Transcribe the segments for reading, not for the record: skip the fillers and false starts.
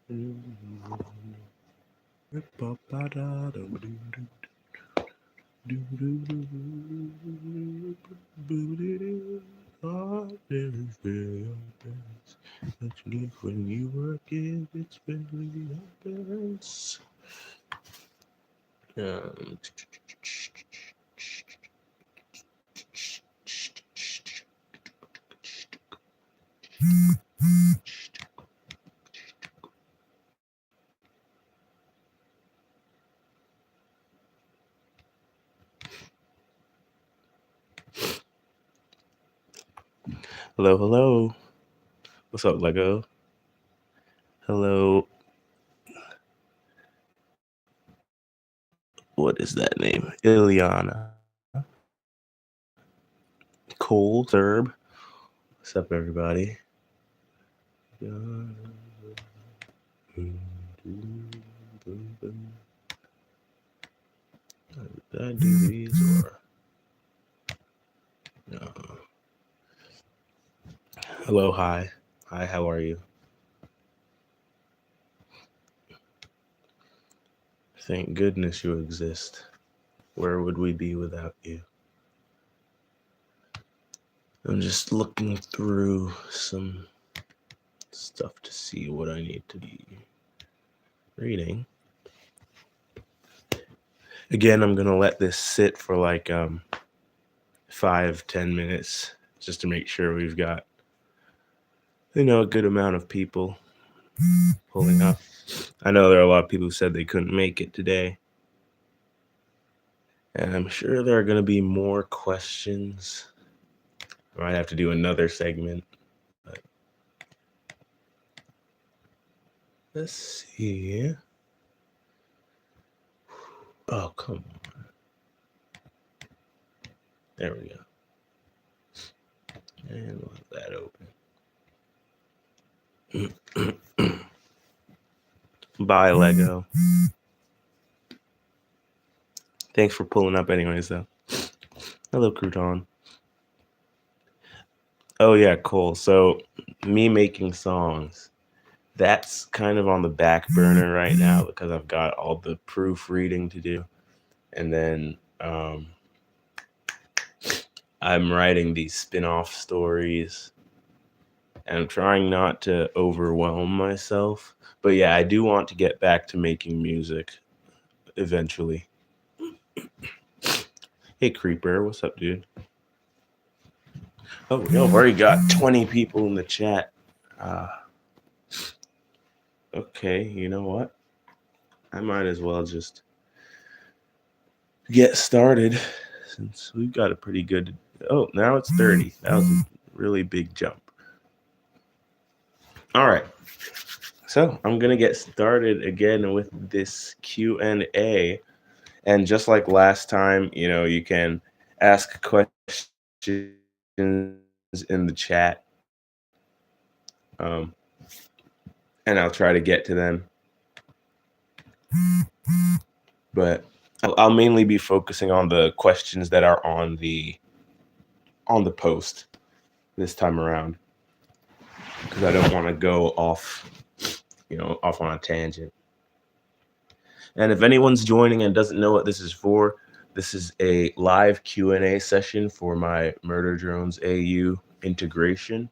Actually, when you work it, it's really happens. Hello, hello. What's up, Lego? Hello. What is that name? Ileana. Cole Zerb. What's up, everybody? Did I do these or no? Hello, hi. Hi, how are you? Thank goodness you exist. Where would we be without you? I'm just looking through some stuff to see what I need to be reading. Again, I'm gonna let this sit for like 5-10 minutes just to make sure we've got a good amount of people pulling up. I know there are a lot of people who said they couldn't make it today, and I'm sure there are going to be more questions. I might have to do another segment, but let's see. Oh, come on. There we go. And we'll have that open. Bye, Lego. Thanks for pulling up anyways, though. Hello, Crouton. Oh, yeah, cool. So, me making songs, that's kind of on the back burner right now because I've got all the proofreading to do. And then I'm writing these spin-off stories. And I'm trying not to overwhelm myself. But yeah, I do want to get back to making music eventually. Hey, Creeper, what's up, dude? Oh, we've already got 20 people in the chat. Okay, you know what? I might as well just get started since we've got a pretty good... Oh, now it's 30. That was a really big jump. All right. So I'm going to get started again with this Q&A. And just like last time, you can ask questions in the chat. And I'll try to get to them. But I'll mainly be focusing on the questions that are on the post this time around, because I don't want to go off on a tangent. And if anyone's joining and doesn't know what this is for, this is a live Q&A session for my Murder Drones AU integration.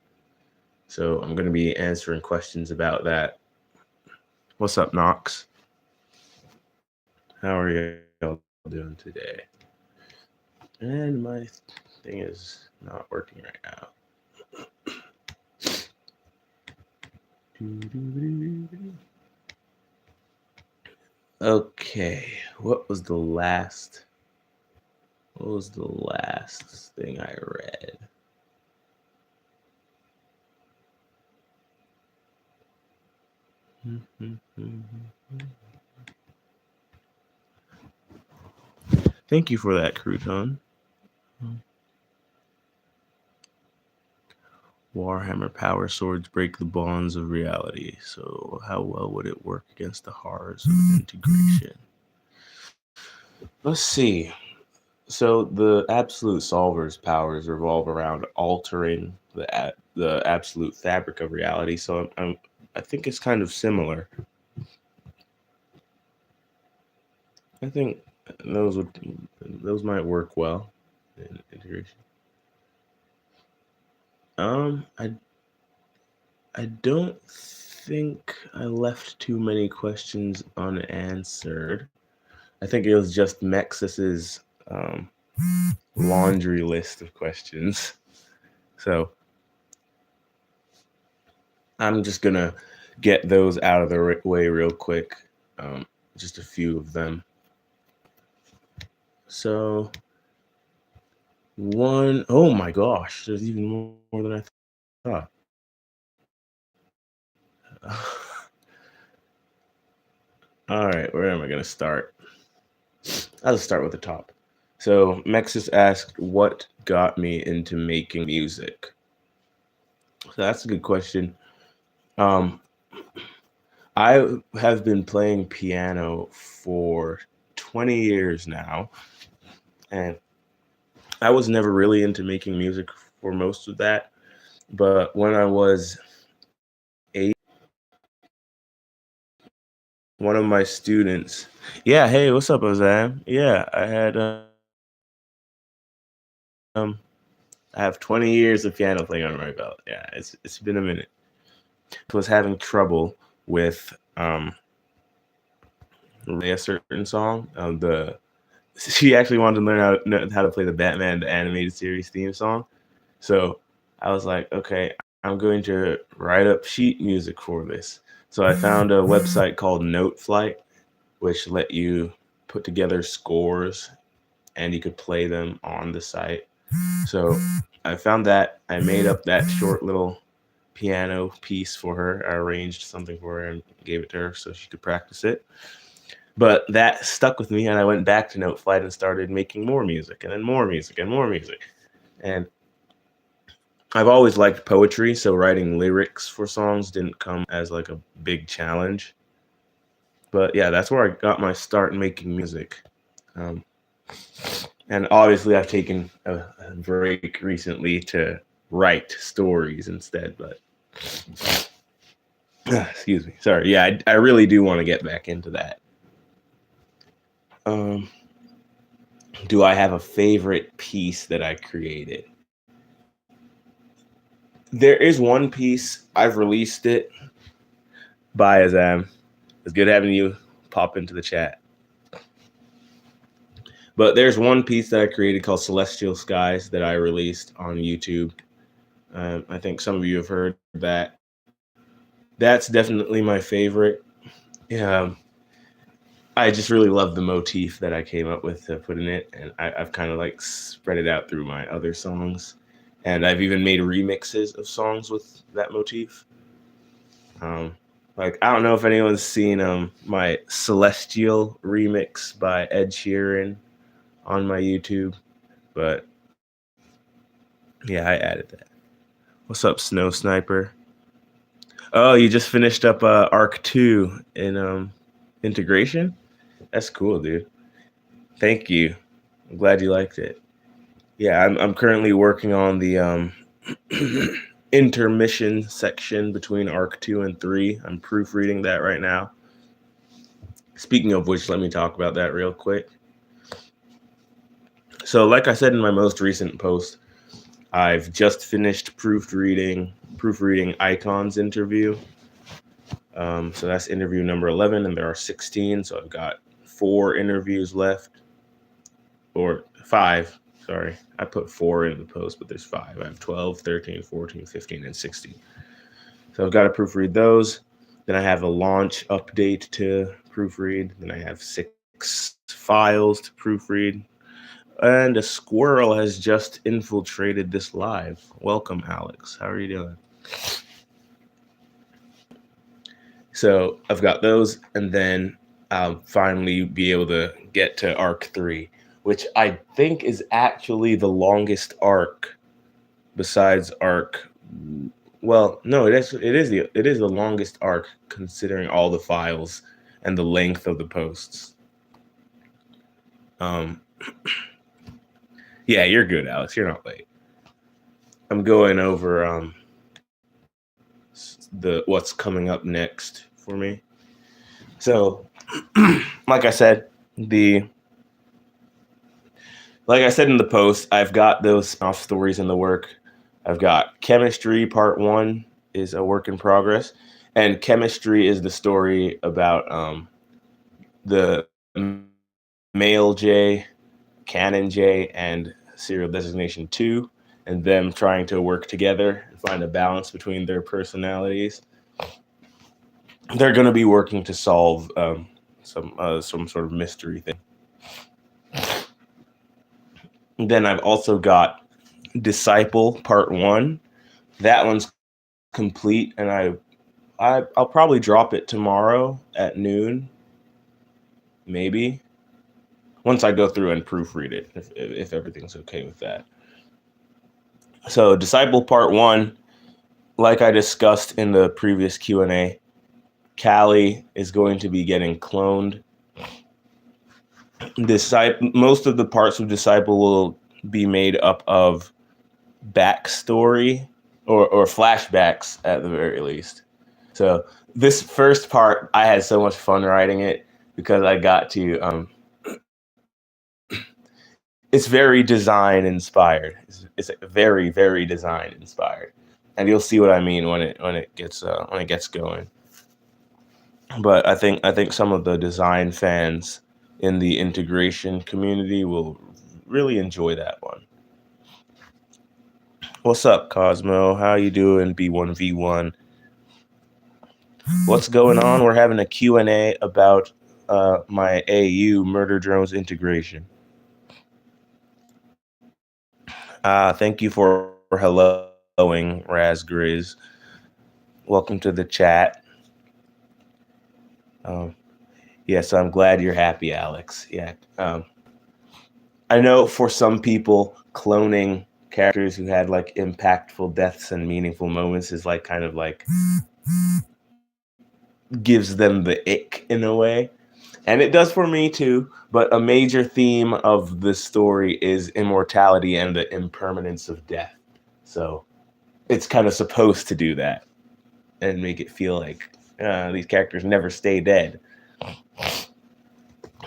So I'm going to be answering questions about that. What's up, Knox? How are y'all doing today? And my thing is not working right now. Okay, what was the last thing I read? Thank you for that, Crouton. Warhammer power swords break the bonds of reality. So how well would it work against the horrors of integration? Let's see. So the absolute solver's powers revolve around altering the absolute fabric of reality. So I'm I think it's kind of similar. I think those might work well in integration. I don't think I left too many questions unanswered. I think it was just Mexis's laundry list of questions. So I'm just gonna get those out of the way real quick. Just a few of them. So oh my gosh, there's even more than I thought. All right, where am I gonna start? I'll start with the top. So Mexis asked, what got me into making music? So that's a good question. I have been playing piano for 20 years now, and I was never really into making music for most of that. But when I was 8, one of my students, yeah, hey, what's up, Ozam? Yeah, I have 20 years of piano playing under my belt. Yeah, it's been a minute. I was having trouble with a certain song. She actually wanted to learn how to play the Batman the animated series theme song. So I was like, okay, I'm going to write up sheet music for this. So I found a website called Noteflight, which let you put together scores and you could play them on the site. So I found that. I made up that short little piano piece for her. I arranged something for her and gave it to her so she could practice it. But that stuck with me, and I went back to Noteflight and started making more music, and then more music, and more music. And I've always liked poetry, so writing lyrics for songs didn't come as like a big challenge. But yeah, that's where I got my start making music. And obviously, I've taken a break recently to write stories instead. But excuse me, sorry. Yeah, I really do want to get back into that. Do I have a favorite piece that I created? There is one piece. I've released it. Bye, Azam. It's good having you pop into the chat. But there's one piece that I created called Celestial Skies that I released on YouTube. I think some of you have heard that. That's definitely my favorite. Yeah, I just really love the motif that I came up with to put in it, and I've kind of like spread it out through my other songs, and I've even made remixes of songs with that motif. Like I don't know if anyone's seen my Celestial remix by Ed Sheeran on my YouTube, but yeah, I added that. What's up, Snow Sniper? Oh, you just finished up Arc 2 in integration? That's cool, dude. Thank you. I'm glad you liked it. Yeah, I'm currently working on the intermission section between Arc 2 and 3. I'm proofreading that right now. Speaking of which, let me talk about that real quick. So like I said in my most recent post, I've just finished proofreading Icon's interview. So that's interview number 11, and there are 16. So I've got 4 interviews left, or 5. Sorry, I put 4 in the post, but there's 5. I have 12, 13, 14, 15, and 16. So I've got to proofread those. Then I have a launch update to proofread. Then I have 6 files to proofread. And a squirrel has just infiltrated this live. Welcome, Alex. How are you doing? So I've got those, and then I'll finally be able to get to Arc 3, which I think is actually the longest arc besides Arc. Well, no, it is the longest arc considering all the files and the length of the posts. Yeah, you're good, Alex. You're not late. I'm going over what's coming up next for me. So, like I said in the post, I've got those spin-off stories in the work. I've got Chemistry Part 1 is a work in progress, and Chemistry is the story about the Male J, Canon J, and Serial Designation 2, and them trying to work together and find a balance between their personalities. They're going to be working to solve some sort of mystery thing. And then I've also got Disciple Part 1. That one's complete, and I'll probably drop it tomorrow at noon, maybe, once I go through and proofread it, if everything's okay with that. So Disciple Part 1, like I discussed in the previous Q&A, Callie is going to be getting cloned. Most of the parts of Disciple will be made up of backstory or flashbacks at the very least. So this first part, I had so much fun writing it because I got to it's very design inspired. It's very, very design inspired, and you'll see what I mean when it gets going. But I think some of the design fans in the integration community will really enjoy that one. What's up, Cosmo? How you doing, B1V1? What's going on? We're having a Q&A about my AU Murder Drones integration. Thank you for helloing, Razgriz. Welcome to the chat. So I'm glad you're happy, Alex. Yeah. I know for some people, cloning characters who had like impactful deaths and meaningful moments is like kind of like gives them the ick in a way. And it does for me too, but a major theme of the story is immortality and the impermanence of death. So it's kind of supposed to do that and make it feel like these characters never stay dead.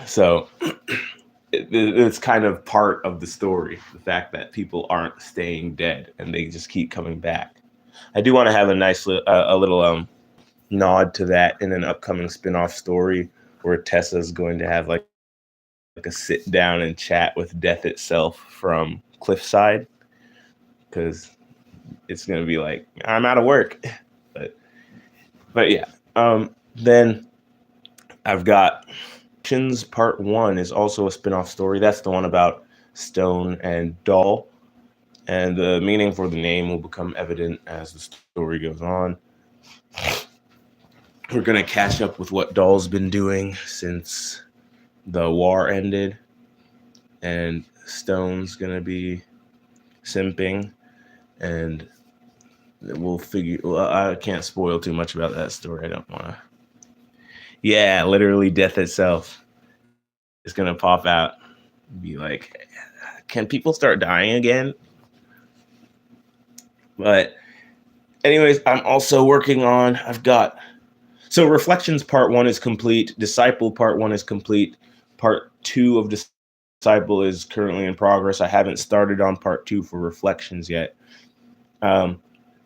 So it's kind of part of the story, the fact that people aren't staying dead and they just keep coming back. I do want to have a nice little nod to that in an upcoming spin-off story where Tessa's going to have like a sit down and chat with death itself from Cliffside, because it's going to be like, I'm out of work. But yeah. Then I've got Part 1 is also a spin-off story. That's the one about Stone and Doll. And the meaning for the name will become evident as the story goes on. We're going to catch up with what Doll's been doing since the war ended. And Stone's going to be simping. And we'll figure... Well, I can't spoil too much about that story. I don't want to... Yeah, literally death itself is going to pop out and be like, can people start dying again? But anyways, I'm also working on... So Reflections Part 1 is complete. Disciple Part 1 is complete. Part 2 of Disciple is currently in progress. I haven't started on Part 2 for Reflections yet. And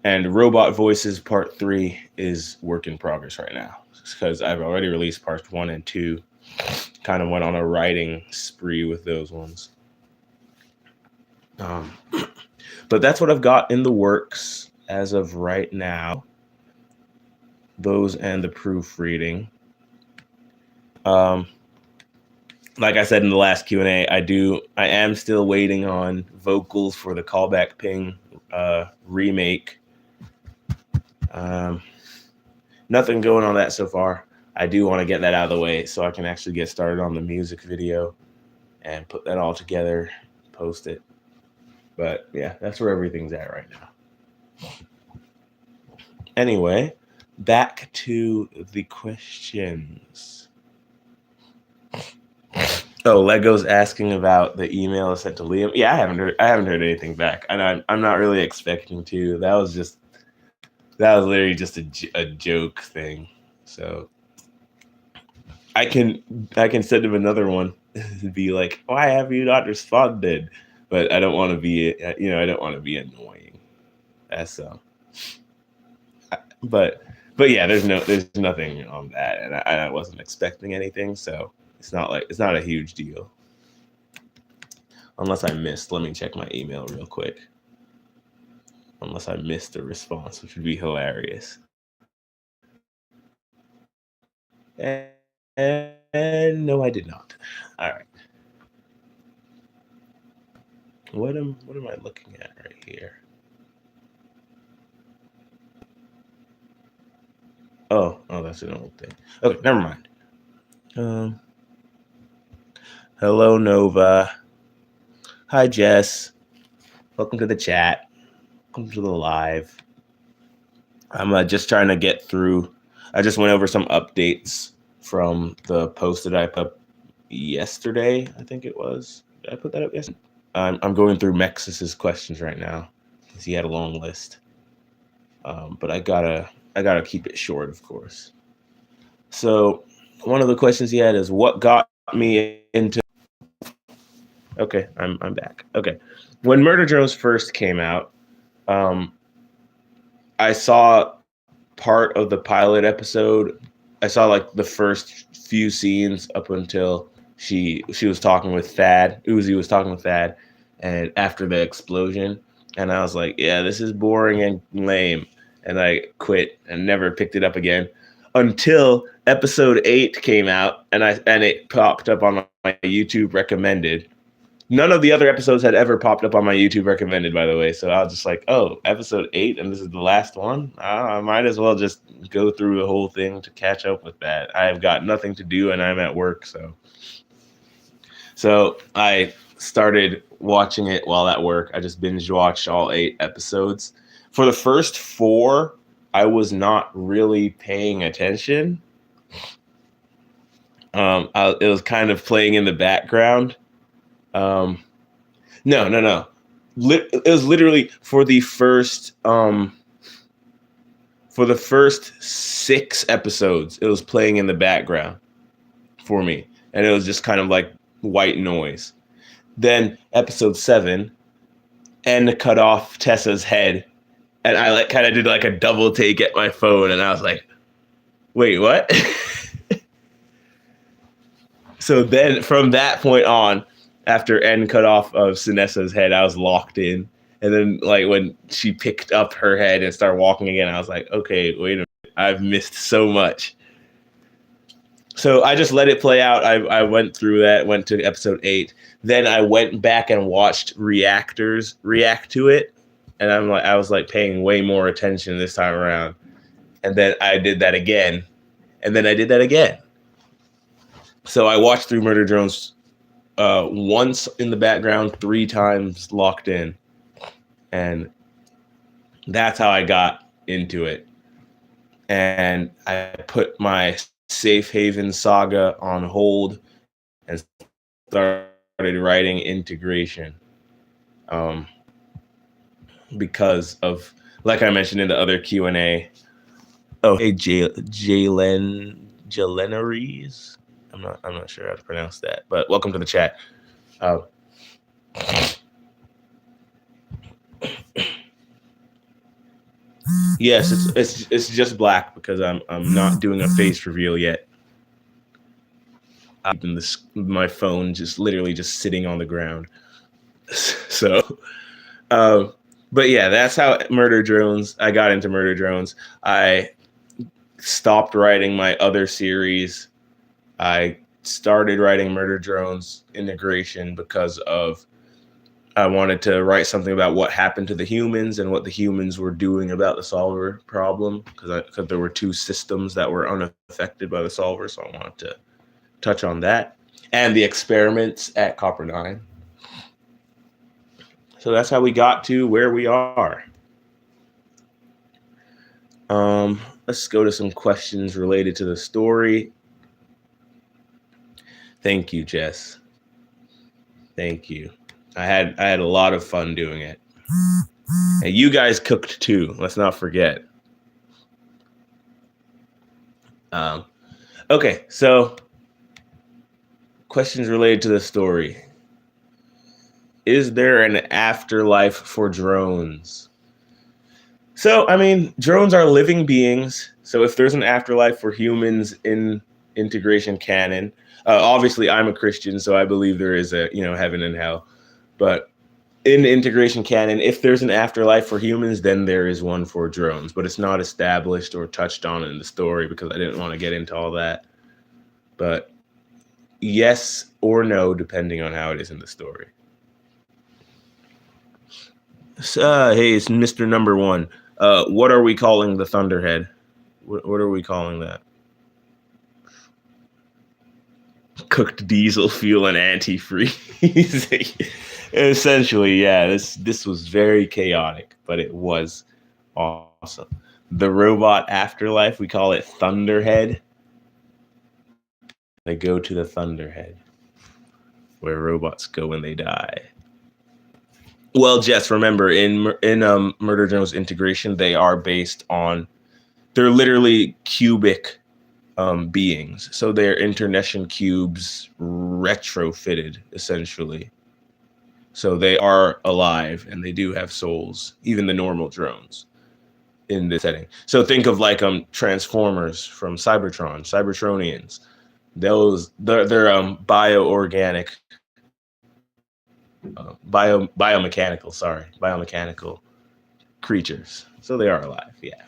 Robot Voices Part 3 is work in progress right now, because I've already released Parts 1 and 2. Kind of went on a writing spree with those ones. But that's what I've got in the works as of right now. Those and the proofreading. Like I said in the last Q&A, I am still waiting on vocals for the Callback Ping remake. Nothing going on that so far. I do want to get that out of the way so I can actually get started on the music video and put that all together, post it. But yeah, that's where everything's at right now. Anyway, back to the questions. Oh, Lego's asking about the email I sent to Liam. Yeah, I haven't heard anything back, and I'm not really expecting to. That was just That was literally just a joke thing. So I can send him another one and be like, "Why have you not responded?" But I don't want to be, I don't want to be annoying. That's but yeah, there's nothing on that, and I wasn't expecting anything, so it's not a huge deal. Unless I missed, let me check my email real quick. Unless I missed a response, which would be hilarious. And no, I did not. All right. What am I looking at right here? Oh, that's an old thing. Okay, never mind. Hello, Nova. Hi, Jess. Welcome to the chat. Welcome to the live. I'm just trying to get through. I just went over some updates from the post that I put yesterday. I think it was. Did I put that up yesterday? I'm going through Mexis's questions right now because he had a long list. But I gotta keep it short, of course. So one of the questions he had is, what got me into... Okay, I'm back. Okay. When Murder Drones first came out, I saw part of the pilot episode. I saw like the first few scenes up until she was talking with Thad. Uzi was talking with Thad, and after the explosion, and I was like, yeah, this is boring and lame, and I quit and never picked it up again until episode 8 came out, and it popped up on my YouTube recommended. None of the other episodes had ever popped up on my YouTube recommended, by the way. So I was just like, oh, episode 8, and this is the last one? I might as well just go through the whole thing to catch up with that. I've got nothing to do, and I'm at work. So I started watching it while at work. I just binge watched all 8 episodes. For the first 4, I was not really paying attention. It was kind of playing in the background. No. It was literally for the first 6 episodes. It was playing in the background for me, and it was just kind of like white noise. Then episode 7, and cut off Tessa's head, and I kind of did like a double take at my phone, and I was like, "Wait, what?" So then, from that point on, after N cut off of Sinessa's head, I was locked in. And then, like, when she picked up her head and started walking again, I was like, okay, wait a minute. I've missed so much. So I just let it play out. I went through that, went to episode 8. Then I went back and watched reactors react to it. And I was paying way more attention this time around. And then I did that again. And then I did that again. So I watched through Murder Drones once in the background, 3 times locked in. And that's how I got into it. And I put my Safe Haven saga on hold and started writing integration. Because of, like I mentioned in the other Q&A. Oh, hey, Jalenaries. I'm not sure how to pronounce that, but welcome to the chat. Yes, it's just black because I'm not doing a face reveal yet. I'm in my phone just literally just sitting on the ground. So, but yeah, that's how Murder Drones. I got into Murder Drones. I stopped writing my other series. I started writing Murder Drones integration because I wanted to write something about what happened to the humans and what the humans were doing about the solver problem, because there were 2 systems that were unaffected by the solver, so I wanted to touch on that and the experiments at Copper 9. So that's how we got to where we are. Let's go to some questions related to the story. Thank you, Jess. Thank you. I had a lot of fun doing it. And you guys cooked too. Let's not forget. Um, okay, so questions related to the story. Is there an afterlife for drones? So, I mean, drones are living beings. So, if there's an afterlife for humans in integration canon, obviously I'm a Christian, so I believe there is a heaven and hell. But in integration canon, if there's an afterlife for humans, then there is one for drones. But it's not established or touched on in the story because I didn't want to get into all that. But yes or no, depending on how it is in the story. Hey, it's Mr. Number One. What are we calling the Thunderhead? What are we calling that? Cooked diesel fuel and antifreeze. Essentially, yeah. This was very chaotic, but it was awesome. The robot afterlife, we call it Thunderhead. They go to the Thunderhead, where robots go when they die. Well, Jess, remember in Murder Jones integration, they're literally cubic beings. So they're Internetian cubes retrofitted, essentially. So they are alive and they do have souls, even the normal drones in this setting. So think of like Transformers from Cybertronians. They're bioorganic, biomechanical creatures. So they are alive, yeah.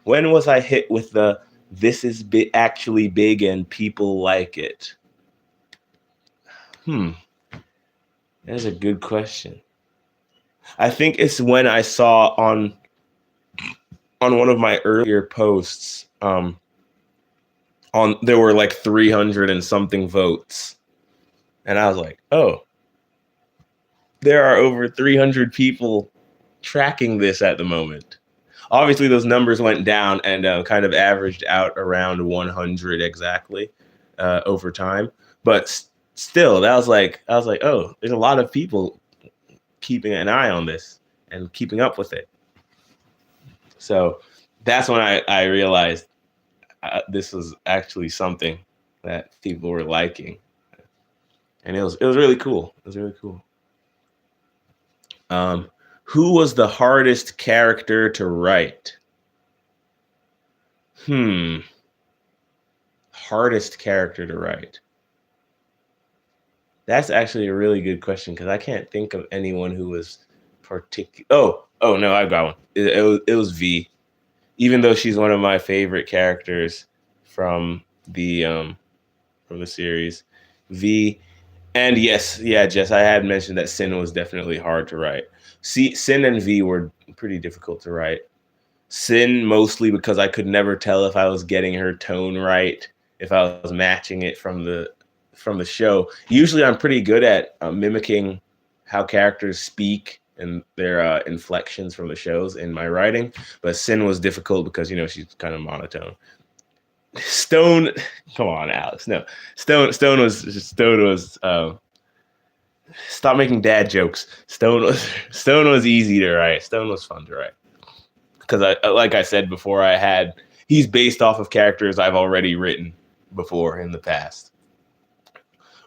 When was I hit with the "this is actually big and people like it"? That's a good question. I think it's when I saw on one of my earlier posts, there were like 300 and something votes, and I was like, oh, there are over 300 people tracking this at the moment. Obviously, those numbers went down and kind of averaged out around 100 exactly over time. But still, I was like, oh, there's a lot of people keeping an eye on this and keeping up with it. So that's when I realized this was actually something that people were liking, and it was really cool. It was really cool. Who was the hardest character to write? Hardest character to write. That's actually a really good question because I can't think of anyone who was particular. Oh no, I've got one. It was V. Even though she's one of my favorite characters from the series, V. And yes, yeah, Jess, I had mentioned that Sin was definitely hard to write. See, Sin and V were pretty difficult to write. Sin mostly because I could never tell if I was getting her tone right, if I was matching it from the show. Usually I'm pretty good at mimicking how characters speak and their inflections from the shows in my writing, but Sin was difficult because she's kind of monotone. Stone, come on, Alex. No, Stone was. Stop making dad jokes. Stone was easy to write. Stone was fun to write because like I said before, he's based off of characters I've already written before in the past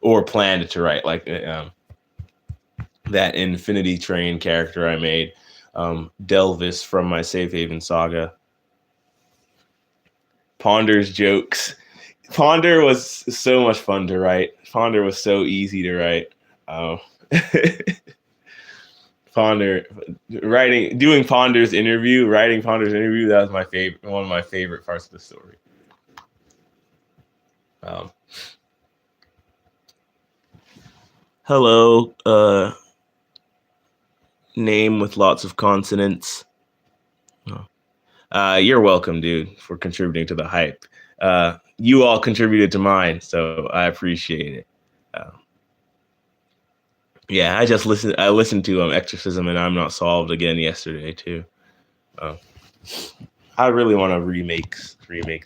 or planned to write, like that Infinity Train character I made, Delvis from my Safe Haven saga. Ponder's jokes. Ponder was so much fun to write. Ponder was so easy to write. Ponder doing Ponder's interview, writing Ponder's interview, that was one of my favorite parts of the story. Hello, name with lots of consonants. You're welcome, dude, for contributing to the hype. You all contributed to mine, so I appreciate it. Yeah, I listened to Exorcism and I'm Not Solved again yesterday too. I really want to remake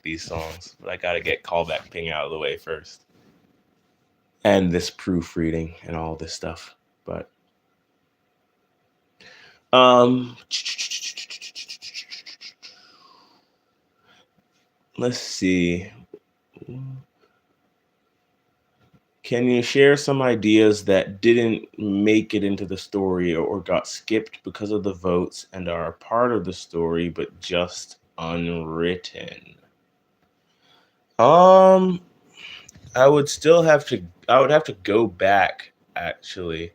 these songs, but I gotta get Callback Ping out of the way first, and this proofreading and all this stuff. But let's see. Can you share some ideas that didn't make it into the story or got skipped because of the votes and are a part of the story but just unwritten? Um, I would still have to. I would have to go back actually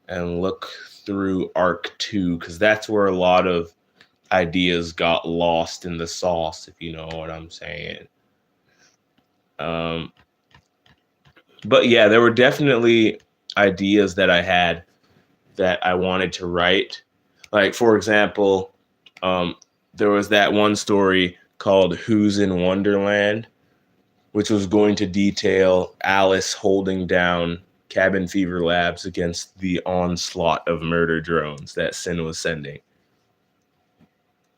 and look through Arc 2 because that's where a lot of ideas got lost in the sauce, if you know what I'm saying. Um, but yeah, there were definitely ideas that I had that I wanted to write. Like, for example, um, there was that one story called Who's in Wonderland, which was going to detail Alice holding down Cabin Fever Labs against the onslaught of murder drones that Sin was sending.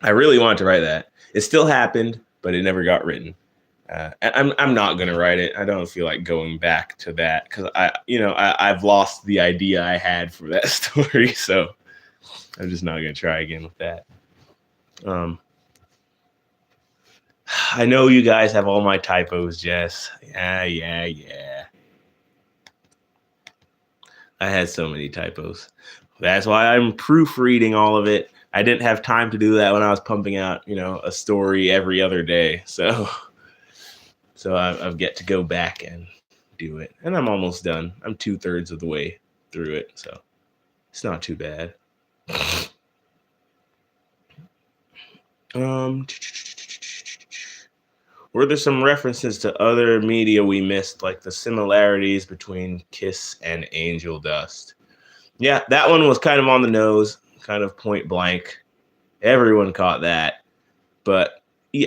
I really wanted to write that. It still happened, but it never got written. I'm not gonna write it. I don't feel like going back to that because I've lost the idea I had for that story, so I'm just not gonna try again with that. I know you guys have all my typos, Jess. Yeah. I had so many typos. That's why I'm proofreading all of it. I didn't have time to do that when I was pumping out, a story every other day. So I've get to go back and do it. And I'm almost done. I'm 2/3 of the way through it. So it's not too bad. Were there some references to other media we missed, like the similarities between Kiss and Angel Dust? Yeah, that one was kind of on the nose, kind of point blank. Everyone caught that. But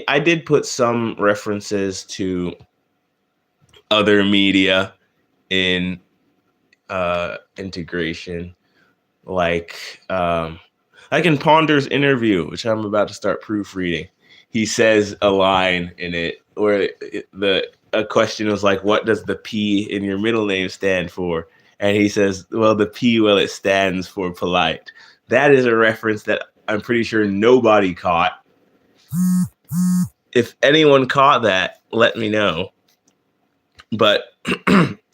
I did put some references to other media in integration, like in Ponder's interview, which I'm about to start proofreading. He says a line in it where a question was like, "What does the P in your middle name stand for?" And he says, "Well, the P, it stands for polite." That is a reference that I'm pretty sure nobody caught. If anyone caught that, let me know. But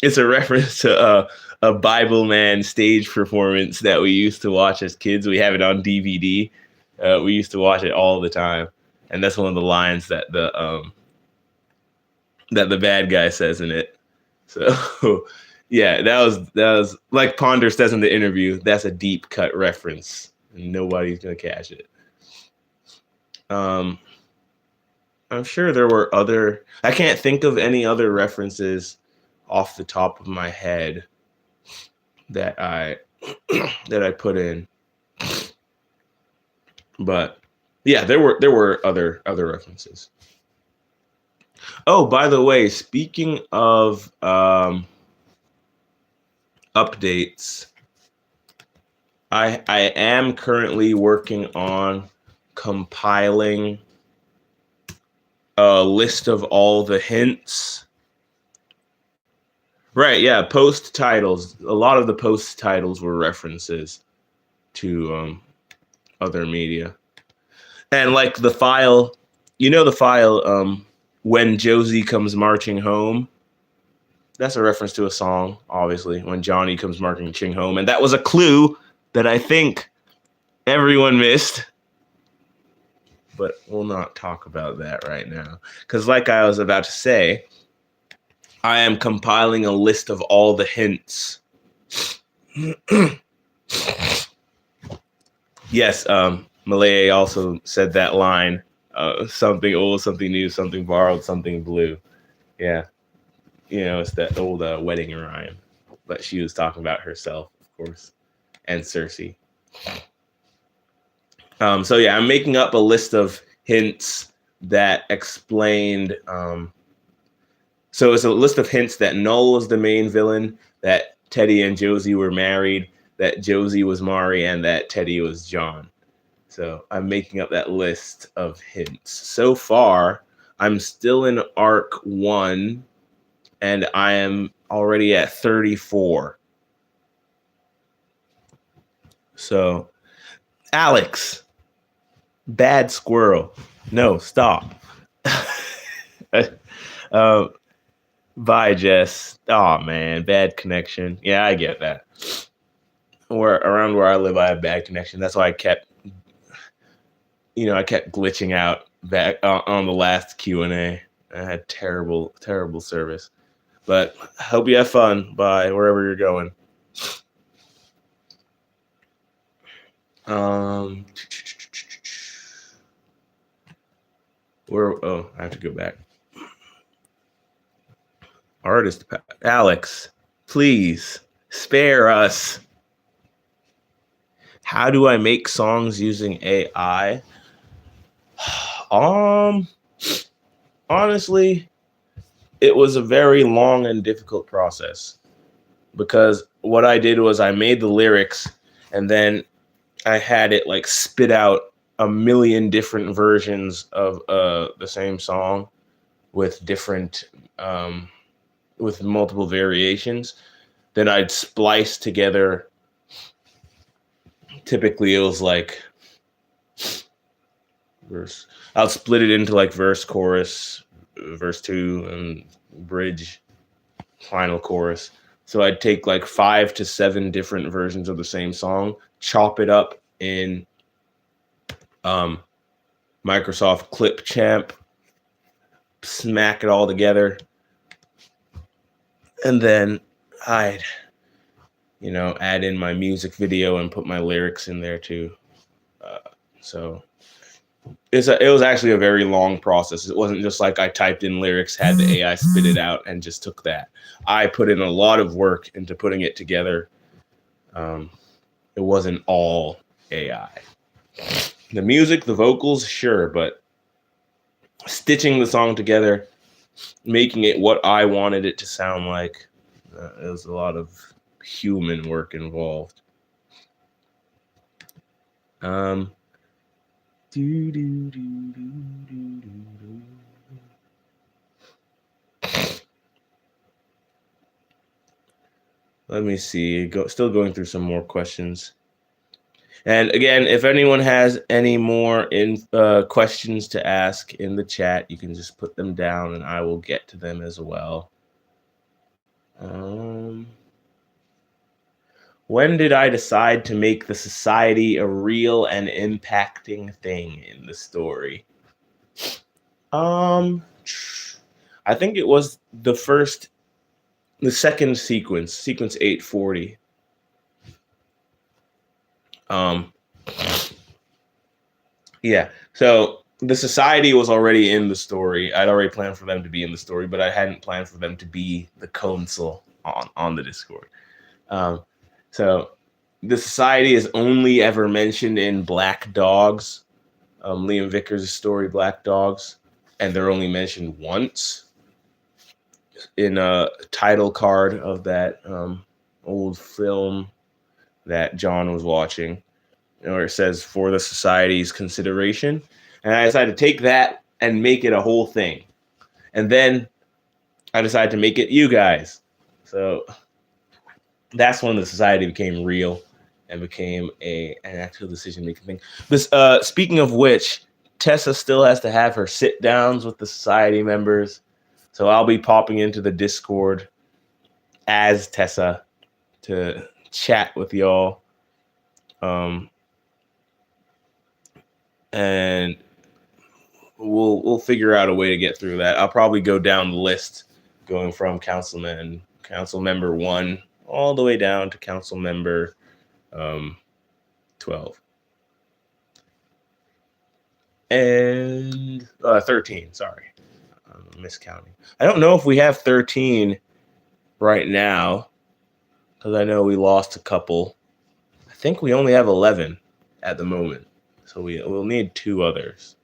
it's a reference to a Bible Man stage performance that we used to watch as kids. We have it on DVD. We used to watch it all the time, and that's one of the lines that the bad guy says in it. So yeah, that was like Ponder says in the interview. That's a deep cut reference, and nobody's gonna catch it. I'm sure there were other. I can't think of any other references off the top of my head that I put in. But yeah, there were other references. Oh, by the way, speaking of updates, I am currently working on compiling a list of all the hints. Right, yeah, post titles. A lot of the post titles were references to other media. And like the file, When Josie Comes Marching Home. That's a reference to a song, obviously, When Johnny Comes Marching Home. And that was a clue that I think everyone missed. But we'll not talk about that right now. Because like I was about to say, I am compiling a list of all the hints. Yes, Malay also said that line, something old, something new, something borrowed, something blue. Yeah. It's that old wedding rhyme. But she was talking about herself, of course, and Cersei. So yeah, I'm making up a list of hints that explained. So it's a list of hints that Null was the main villain, that Teddy and Josie were married, that Josie was Mari, and that Teddy was John. So I'm making up that list of hints. So far, I'm still in Arc 1, and I am already at 34. So, Alex, bad squirrel. No, stop. um, bye, Jess. Oh man, bad connection. Yeah, I get that. Around where I live, I have bad connection. That's why I kept glitching out back on the last Q&A. I had terrible service. But I hope you have fun. Bye, wherever you're going. I have to go back. Artist Alex, please spare us. How do I make songs using AI? Honestly, it was a very long and difficult process, because what I did was I made the lyrics and then I had it like spit out a million different versions of the same song with different with multiple variations. Then I'd splice together. Typically, it was like verse. I'll split it into like verse, chorus, verse 2, and bridge, final chorus. So I'd take like 5 to 7 different versions of the same song, chop it up in Microsoft Clipchamp, smack it all together, and then I'd add in my music video and put my lyrics in there too. So it was actually a very long process. It wasn't just like I typed in lyrics, had the AI spit it out, and just took that. I put in a lot of work into putting it together. It wasn't all AI. The music, the vocals, sure, but stitching the song together, making it what I wanted it to sound like, there was a lot of human work involved. Let me see. Still going through some more questions. And again, if anyone has any more questions to ask in the chat, you can just put them down and I will get to them as well. When did I decide to make the society a real and impacting thing in the story? I think it was the second sequence 840. Yeah. So the society was already in the story. I'd already planned for them to be in the story, but I hadn't planned for them to be the council on the Discord. So the society is only ever mentioned in Black Dogs, Liam Vickers' story, Black Dogs, and they're only mentioned once in a title card of that old film that John was watching, where it says for the society's consideration. And I decided to take that and make it a whole thing. And then I decided to make it you guys. So that's when the society became real and became an actual decision-making thing. This, speaking of which, Tessa still has to have her sit-downs with the society members. So I'll be popping into the Discord as Tessa to chat with y'all. And we'll figure out a way to get through that. I'll probably go down the list, going from council member 1 all the way down to council member 12 and 13. Sorry, I'm miscounting. I don't know if we have 13 right now, because I know we lost a couple. I think we only have 11 at the moment, so we'll need 2 others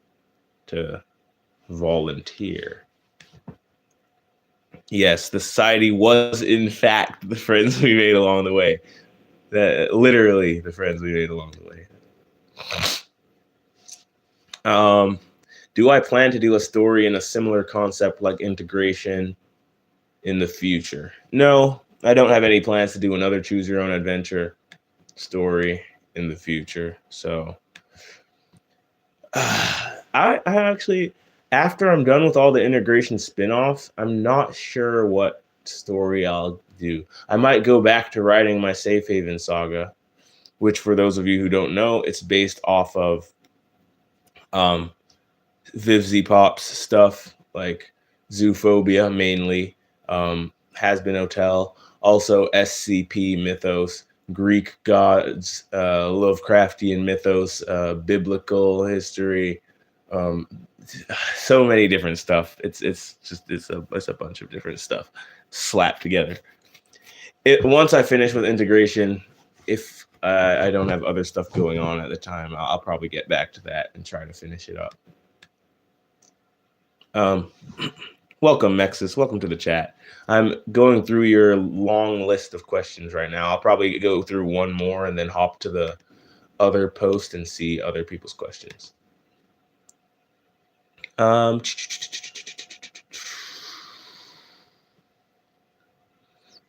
to volunteer. Yes, the society was in fact the friends we made along the way. Literally the friends we made along the way. Do I plan to do a story in a similar concept like integration in the future? No, I don't have any plans to do another choose your own adventure story in the future. So I actually, After I'm done with all the integration spin-offs, I'm not sure what story I'll do. I might go back to writing my Safe Haven saga, which for those of you who don't know, it's based off of Viv Z Pop's stuff, like Zoophobia mainly, Has Been Hotel, also SCP mythos, Greek gods, Lovecraftian mythos, biblical history, um, so many different stuff. It's a bunch of different stuff slapped together. Once I finish with integration, if I don't have other stuff going on at the time, I'll probably get back to that and try to finish it up. Welcome, Mexis. Welcome to the chat. I'm going through your long list of questions right now. I'll probably go through one more and then hop to the other post and see other people's questions.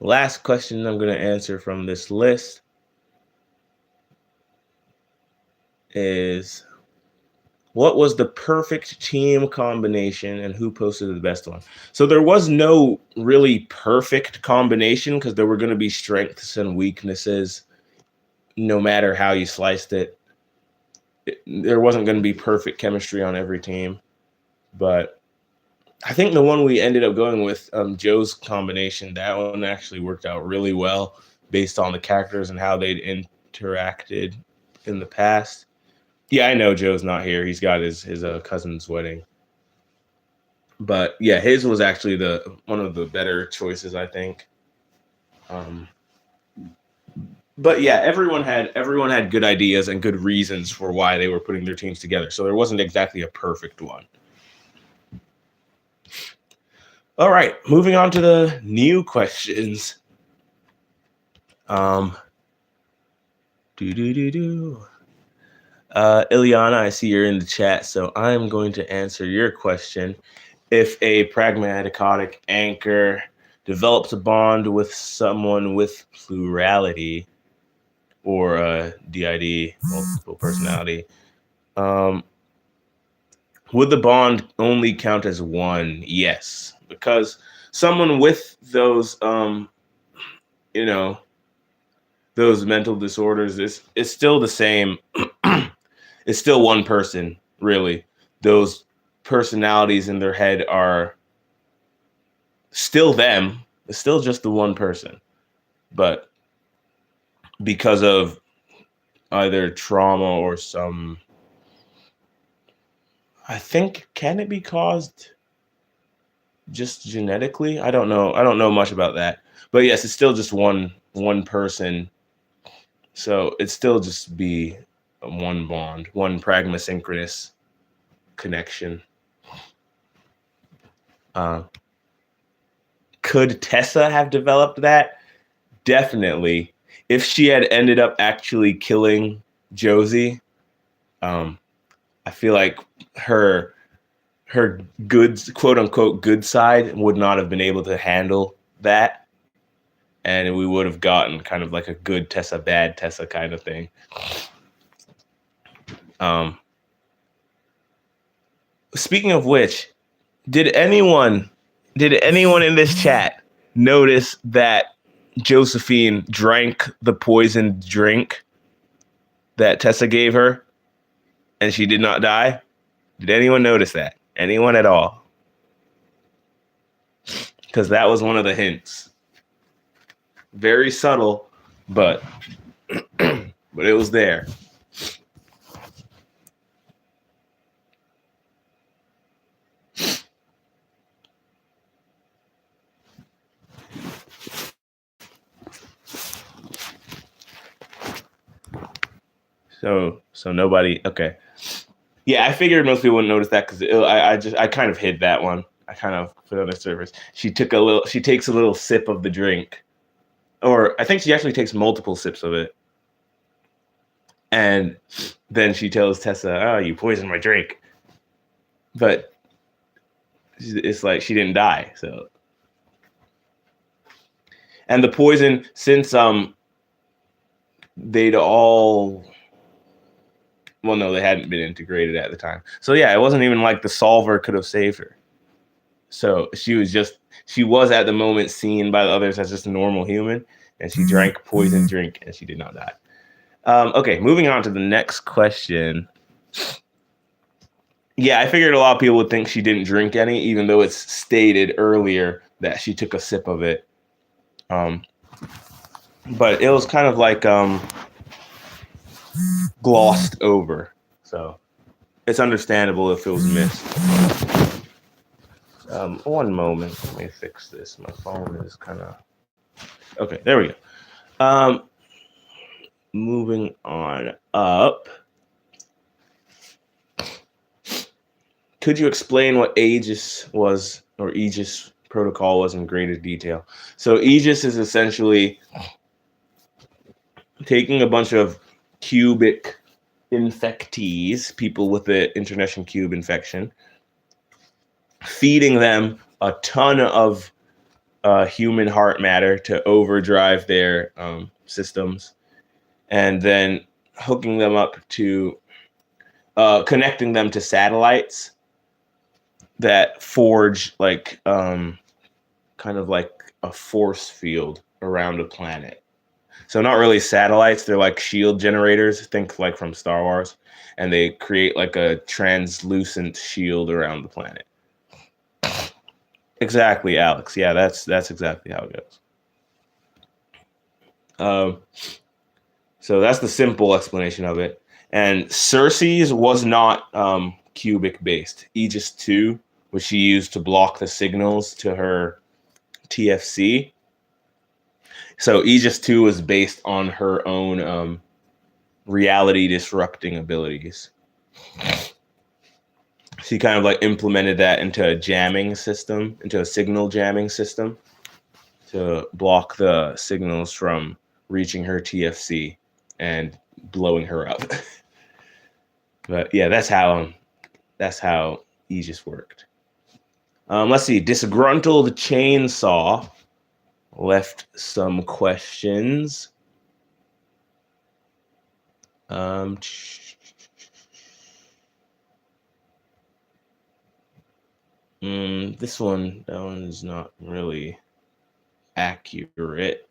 Last question I'm going to answer from this list is, what was the perfect team combination and who posted the best one? So there was no really perfect combination because there were going to be strengths and weaknesses no matter how you sliced it. There wasn't going to be perfect chemistry on every team. But I think the one we ended up going with, Joe's combination, that one actually worked out really well based on the characters and how they'd interacted in the past. Yeah, I know Joe's not here. He's got his cousin's wedding. But yeah, his was actually one of the better choices, I think. But yeah, everyone had good ideas and good reasons for why they were putting their teams together. So there wasn't exactly a perfect one. All right, moving on to the new questions. Ileana, I see you're in the chat, so I'm going to answer your question. If a pragmaticotic anchor develops a bond with someone with plurality or a DID, multiple personality, would the bond only count as one? Yes, because someone with those, those mental disorders is still the same. It's still one person, really. Those personalities in their head are still them. It's still just the one person. But because of either trauma or some, I think, can it be caused just genetically? I don't know. I don't know much about that. But yes, it's still just one person. So it'd still just be one bond, one pragmasynchronous connection. Could Tessa have developed that? Definitely. If she had ended up actually killing Josie, I feel like her good, quote unquote, good side would not have been able to handle that. And we would have gotten kind of like a good Tessa, bad Tessa kind of thing. Speaking of which, did anyone in this chat notice that Josephine drank the poisoned drink that Tessa gave her and she did not die? Did anyone notice that? Anyone at all? Because that was one of the hints. Very subtle, but but it was there. So nobody. Okay. Yeah, I figured most people wouldn't notice that because I kind of hid that one. I kind of put it on the surface. She takes a little sip of the drink, or I think she actually takes multiple sips of it, and then she tells Tessa, "Oh, you poisoned my drink," but it's like she didn't die. So, and the poison, since they'd all Well, no, they hadn't been integrated at the time. So yeah, it wasn't even like the solver could have saved her. So she was at the moment seen by the others as just a normal human, and she drank poison drink and she did not die. Okay, moving on to the next question. Yeah, I figured a lot of people would think she didn't drink any, even though it's stated earlier that she took a sip of it. But it was kind of like glossed over. So it's understandable if it was missed. One moment, let me fix this. My phone is kind of... Okay, there we go. Moving on up. Could you explain what Aegis was, or Aegis protocol was, in greater detail? So Aegis is essentially taking a bunch of cubic infectees, people with the internecine cube infection, feeding them a ton of human heart matter to overdrive their systems, and then hooking them up to connecting them to satellites that forge like kind of like a force field around a planet. So not really satellites, they're like shield generators, think like from Star Wars, and they create like a translucent shield around the planet. Exactly, Alex. Yeah, that's exactly how it goes. So that's the simple explanation of it. And Cersei's was not cubic based. Aegis 2, which she used to block the signals to her TFC. So Aegis 2 was based on her own reality disrupting abilities. She kind of like implemented that into a jamming system, into a signal jamming system, to block the signals from reaching her TFC and blowing her up. But yeah, that's how Aegis worked. Let's see. Disgruntled Chainsaw left some questions. That one is not really accurate.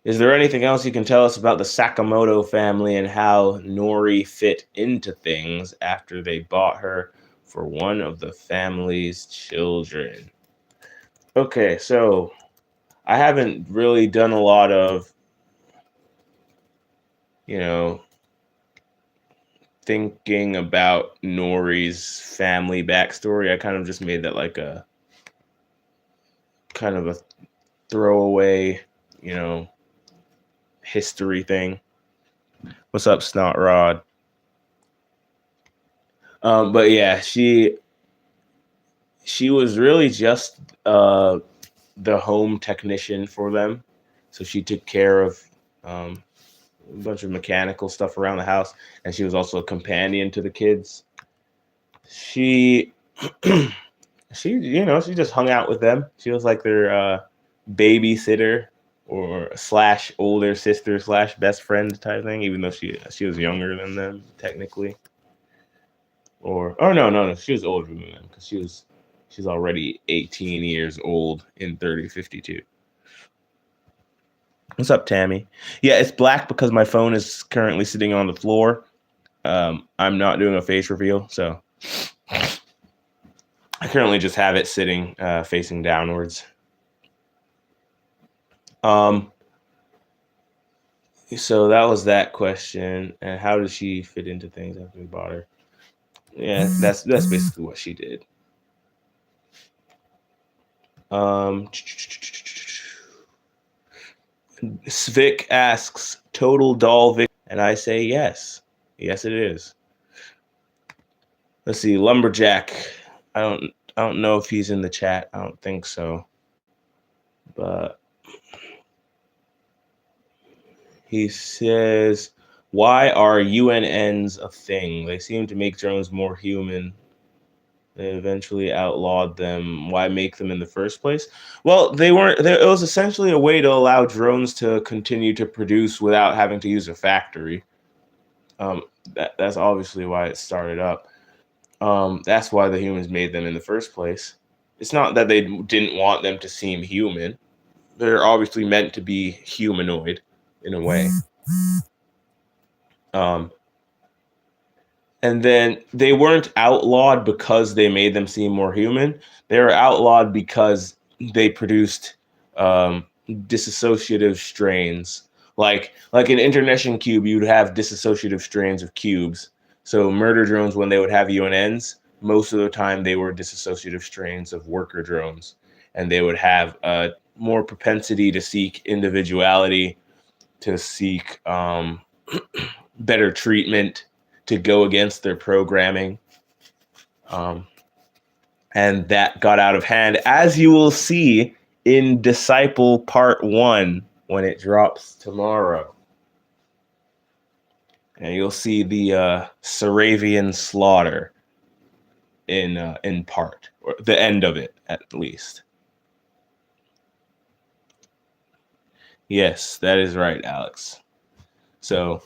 Is there anything else you can tell us about the Sakamoto family and how Nori fit into things after they bought her for one of the family's children? Okay, so I haven't really done a lot of, thinking about Nori's family backstory. I kind of just made that like a kind of a throwaway, history thing. What's up, Snot Rod? But yeah, she was really just the home technician for them. So she took care of a bunch of mechanical stuff around the house, and she was also a companion to the kids. She she just hung out with them. She was like their babysitter or / older sister / best friend type thing, even though she was younger than them technically. No, she was older than them because she's already 18 years old in 3052. What's up, Tammy? Yeah, it's black because my phone is currently sitting on the floor. I'm not doing a face reveal, so I currently just have it sitting facing downwards. So that was that question. And how does she fit into things after we bought her? Yeah, that's basically what she did. Svik asks, total doll Vic, and I say yes. Yes, it is. Let's see, Lumberjack. I don't know if he's in the chat. I don't think so. But he says, why are UNNs a thing? They seem to make drones more human. They eventually outlawed them. Why make them in the first place? Well, they weren't. It was essentially a way to allow drones to continue to produce without having to use a factory. That's obviously why it started up. That's why the humans made them in the first place. It's not that they didn't want them to seem human. They're obviously meant to be humanoid in a way. And then they weren't outlawed because they made them seem more human. They were outlawed because they produced dissociative strains. Like an internecine cube, you'd have dissociative strains of cubes. So murder drones, when they would have UNNs, most of the time they were dissociative strains of worker drones. And they would have more propensity to seek individuality, to seek better treatment, to go against their programming. And that got out of hand, as you will see in Disciple Part 1 when it drops tomorrow. And you'll see the Saravian slaughter in part, or the end of it at least. Yes, that is right, Alex. So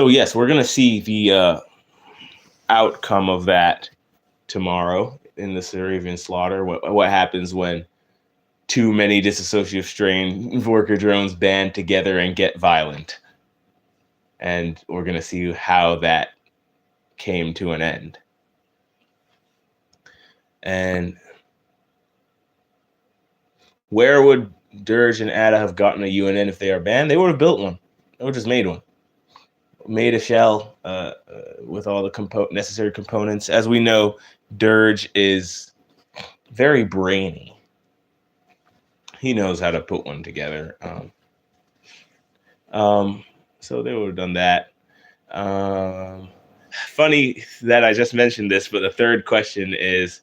yes, we're gonna see the outcome of that tomorrow in the Saravian slaughter. What happens when too many dissociative strain worker drones band together and get violent? And we're gonna see how that came to an end. And where would Dirge and Ada have gotten a UNN if they are banned? They would have built one. They would have just made one. Made a shell with all the necessary components. As we know, Dirge is very brainy. He knows how to put one together. So they would have done that. Funny that I just mentioned this, but the third question is,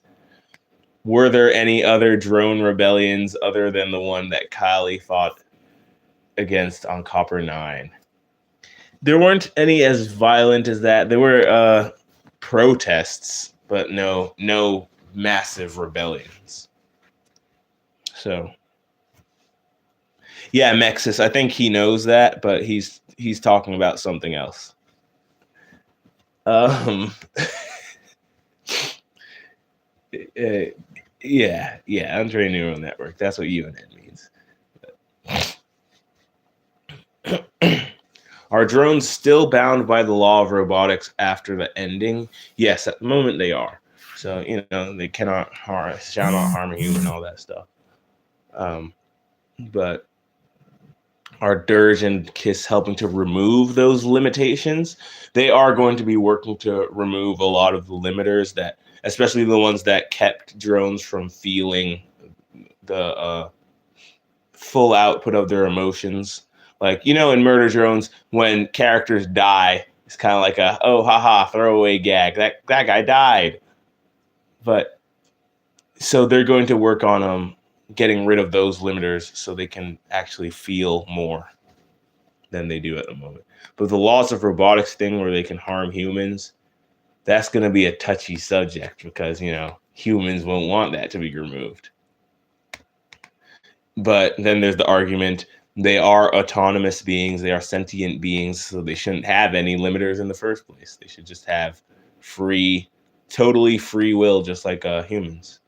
were there any other drone rebellions other than the one that Kali fought against on Copper 9? There weren't any as violent as that. There were protests, but no massive rebellions. So, yeah, Mexis, I think he knows that, but he's talking about something else. Yeah, Andre Neural Network. That's what UNN means. Are drones still bound by the law of robotics after the ending? Yes, at the moment they are. So, they shall not harm a human, all that stuff. But are Dirge and KISS helping to remove those limitations? They are going to be working to remove a lot of the limiters, that, especially the ones that kept drones from feeling the full output of their emotions. Like, in murder drones, when characters die, it's kind of like a, oh, haha, throwaway gag. That guy died. But so they're going to work on getting rid of those limiters so they can actually feel more than they do at the moment. But the laws of robotics thing where they can harm humans, that's going to be a touchy subject because, humans won't want that to be removed. But then there's the argument, they are autonomous beings, they are sentient beings, so they shouldn't have any limiters in the first place. They should just have totally free will, just like humans,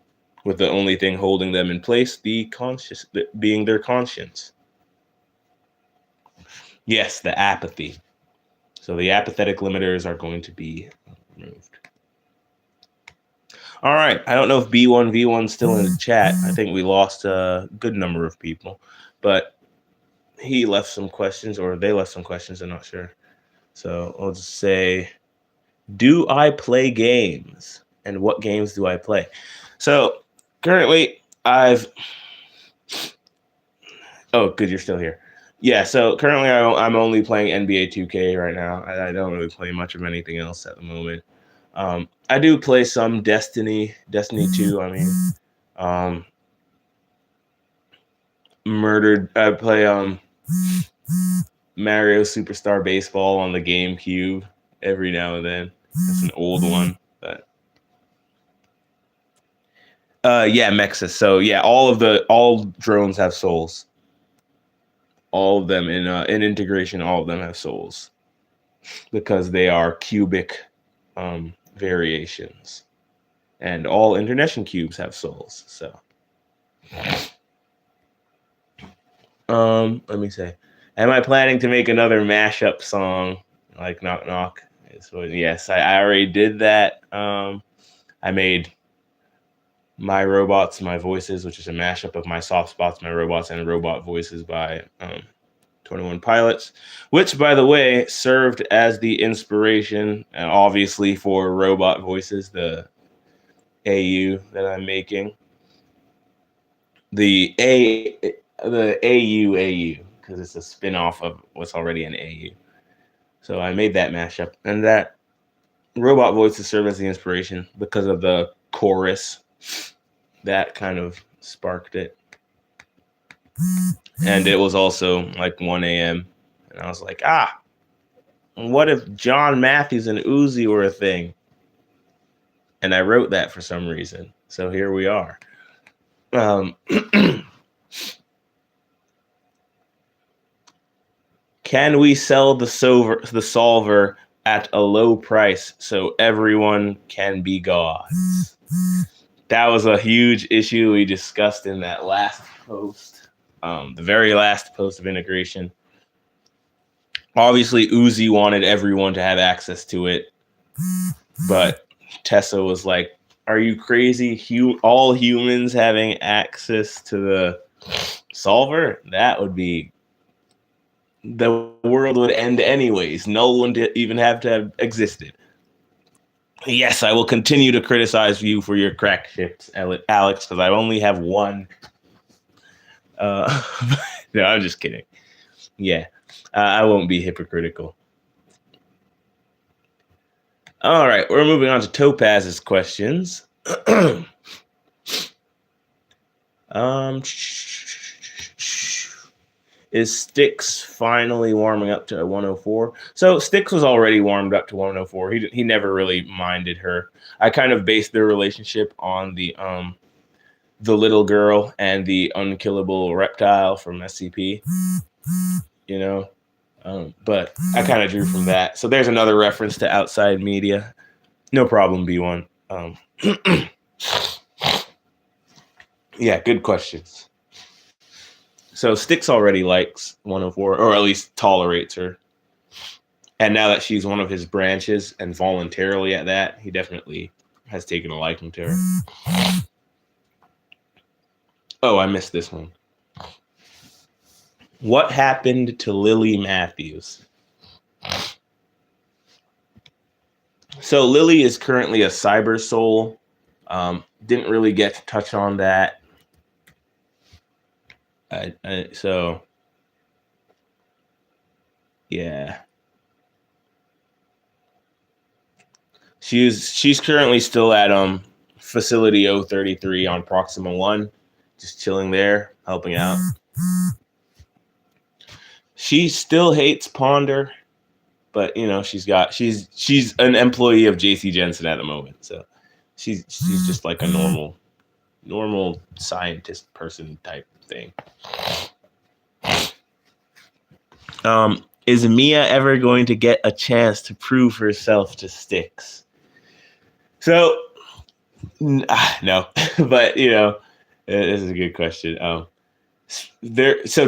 with the only thing holding them in place being their conscience. Yes, the apathy. So the apathetic limiters are going to be removed. All right. I don't know if B1V1's still in the chat. I think we lost a good number of people, but he left some questions, or they left some questions. I'm not sure. So I'll just say, do I play games? And what games do I play? So currently oh, good. You're still here. Yeah. So currently I'm only playing NBA 2K right now. I don't really play much of anything else at the moment. I do play some Destiny 2. I mean, I play Mario Superstar Baseball on the GameCube every now and then. It's an old one, but yeah, Mexis. So yeah, all drones have souls. All of them in integration, all of them have souls. because they are cubic variations. And all international cubes have souls. So, let me say, am I planning to make another mashup song like Knock Knock? So, yes, I already did that. I made My Robots, My Voices, which is a mashup of My Soft Spots, My Robots, and Robot Voices by 21 Pilots, which, by the way, served as the inspiration, obviously, for Robot Voices, the AU that I'm making. The AU, because it's a spin-off of what's already an AU. So I made that mashup, and that Robot Voices served as the inspiration because of the chorus that kind of sparked it. And it was also like 1 a.m. And I was like, what if John Matthews and Uzi were a thing? And I wrote that for some reason. So here we are. Can we sell the solver at a low price so everyone can be gods? That was a huge issue we discussed in that last post, the very last post of integration. Obviously, Uzi wanted everyone to have access to it, but Tessa was like, are you crazy? All humans having access to the solver? That would be... the world would end anyways. No one would even have to have existed. Yes, I will continue to criticize you for your crack ships, Alex, because I only have one. No, I'm just kidding. Yeah, I won't be hypocritical. All right, we're moving on to Topaz's questions. Is Styx finally warming up to 104? So Styx was already warmed up to 104. He never really minded her. I kind of based their relationship on the little girl and the unkillable reptile from SCP. You know, but I kind of drew from that. So there's another reference to outside media. No problem, B1. Yeah, good questions. So Styx already likes 104, or at least tolerates her. And now that she's one of his branches, and voluntarily at that, he definitely has taken a liking to her. Oh, I missed this one. What happened to Lily Matthews? So Lily is currently a cyber soul. Didn't really get to touch on that. So yeah, she's currently still at facility 033 on Proxima 1, just chilling there, helping out. She still hates Ponder, but you know, she's an employee of JC Jensen at the moment, so she's just like a normal scientist person type thing. Is Mia ever going to get a chance to prove herself to Styx? So, no, but you know, this is a good question. So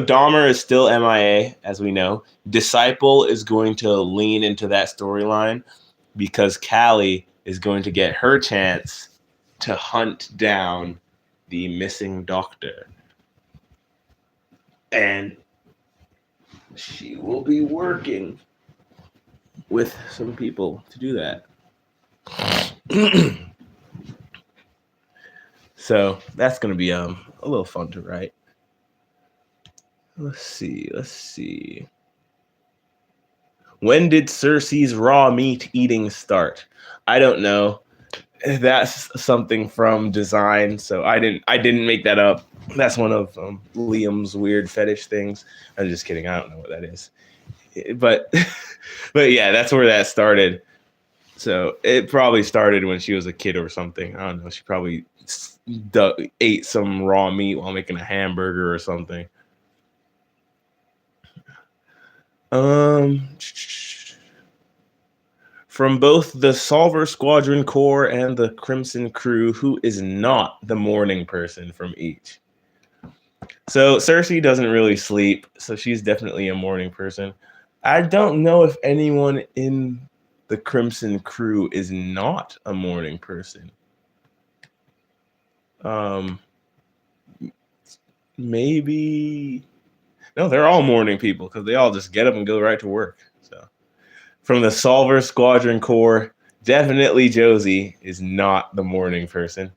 Dahmer is still MIA, as we know. Disciple is going to lean into that storyline because Callie is going to get her chance to hunt down the missing doctor. And she will be working with some people to do that. So that's going to be a little fun to write. Let's see. When did Cersei's raw meat eating start? I don't know. That's something from design, so I didn't make that up. That's one of Liam's weird fetish things. I'm just kidding. I don't know what that is. But yeah, that's where that started. So it probably started when she was a kid or something. I don't know. She probably ate some raw meat while making a hamburger or something. from both the Solver Squadron Corps and the Crimson Crew, who is not the morning person from each? So Cersei doesn't really sleep, so she's definitely a morning person. I don't know if anyone in the Crimson Crew is not a morning person. Maybe no, they're all morning people because they all just get up and go right to work. So from the Solver Squadron Corps, definitely Josie is not the morning person.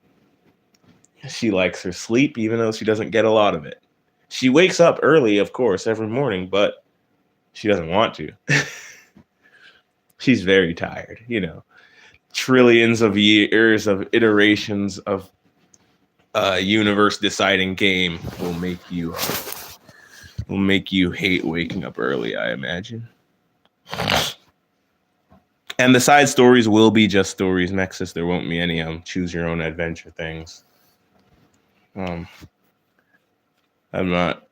She likes her sleep, even though she doesn't get a lot of it. She wakes up early, of course, every morning, but she doesn't want to. She's very tired, you know. Trillions of years of iterations of universe deciding game will make you hate waking up early, I imagine. And the side stories will be just stories, Nexus. There won't be any choose your own adventure things. I'm not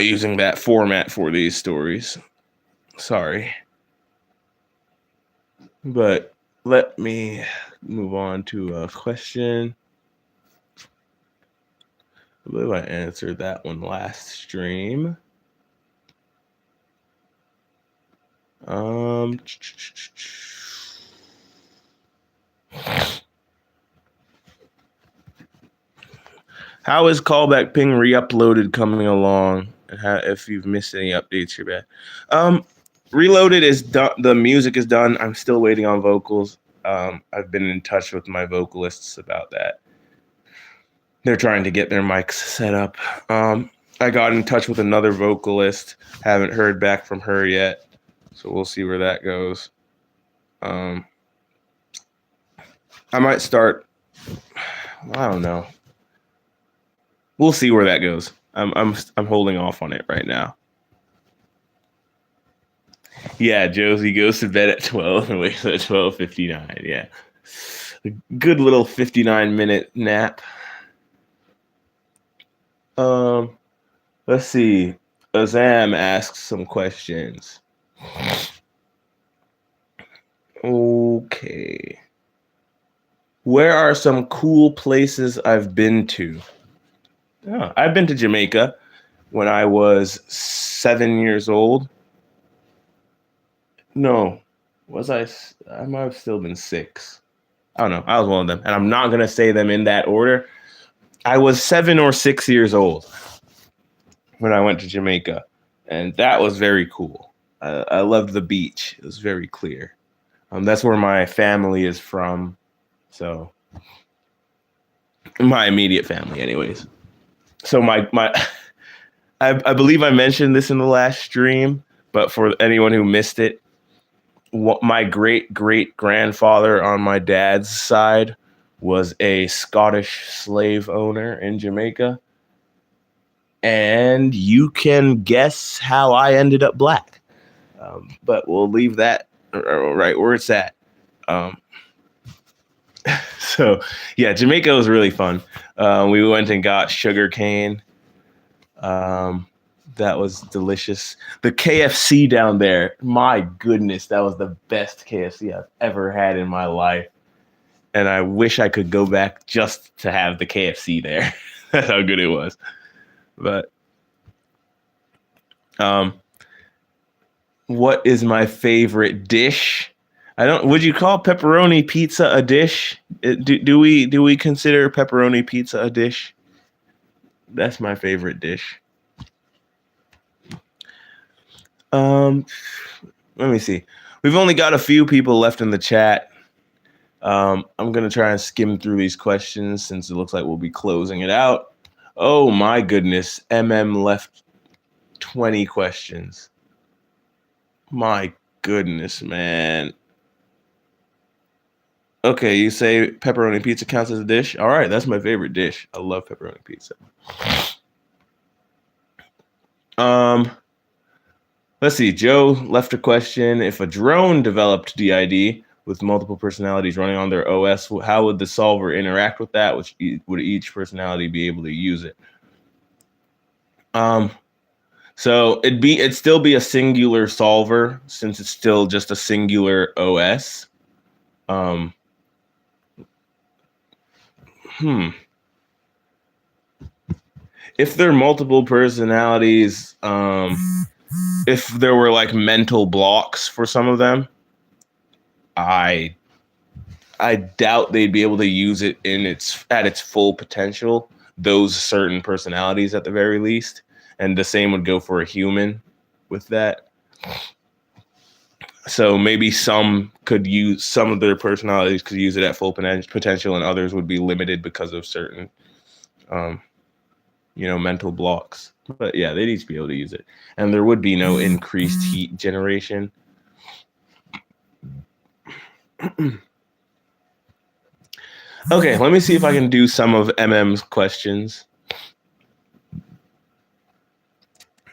using that format for these stories. Sorry. But let me move on to a question. I believe I answered that one last stream. How is callback ping re-uploaded coming along? If you've missed any updates, you're bad. Reloaded is done. The music is done. I'm still waiting on vocals. I've been in touch with my vocalists about that. They're trying to get their mics set up. I got in touch with another vocalist. Haven't heard back from her yet. So we'll see where that goes. I might start. I don't know. We'll see where that goes. I'm holding off on it right now. Yeah, Josie goes to bed at 12 and wakes up at 12:59. Yeah, a good little 59-minute nap. Let's see. Azam asks some questions. Okay. Where are some cool places I've been to? Oh, I've been to Jamaica when I was 7 years old. No, was I? I might have still been 6. I don't know. I was one of them. And I'm not going to say them in that order. I was 7 or 6 years old when I went to Jamaica. And that was very cool. I loved the beach. It was very clear. That's where my family is from. So my immediate family anyways. So I believe I mentioned this in the last stream, but for anyone who missed it, my great-great-grandfather on my dad's side was a Scottish slave owner in Jamaica. And you can guess how I ended up black. But we'll leave that right where it's at. So, yeah, Jamaica was really fun. We went and got sugar cane. That was delicious. The KFC down there, my goodness, that was the best KFC I've ever had in my life. And I wish I could go back just to have the KFC there. That's how good it was. But what is my favorite dish? Would you call pepperoni pizza a dish? Do we consider pepperoni pizza a dish? That's my favorite dish. Let me see. We've only got a few people left in the chat. I'm gonna try and skim through these questions since it looks like we'll be closing it out. Oh my goodness, left 20 questions. My goodness, man. Okay, you say pepperoni pizza counts as a dish? All right, that's my favorite dish. I love pepperoni pizza. Let's see. Joe left a question. If a drone developed DID with multiple personalities running on their OS, how would the solver interact with that? Would each personality be able to use it? So it'd still be a singular solver since it's still just a singular OS. Um, If there are multiple personalities, if there were like mental blocks for some of them, I doubt they'd be able to use it at its full potential. Those certain personalities, at the very least, and the same would go for a human with that. So maybe some of their personalities could use it at full potential, and others would be limited because of certain, mental blocks. But yeah, they'd each be able to use it, and there would be no increased heat generation. Okay, let me see if I can do some of MM's questions.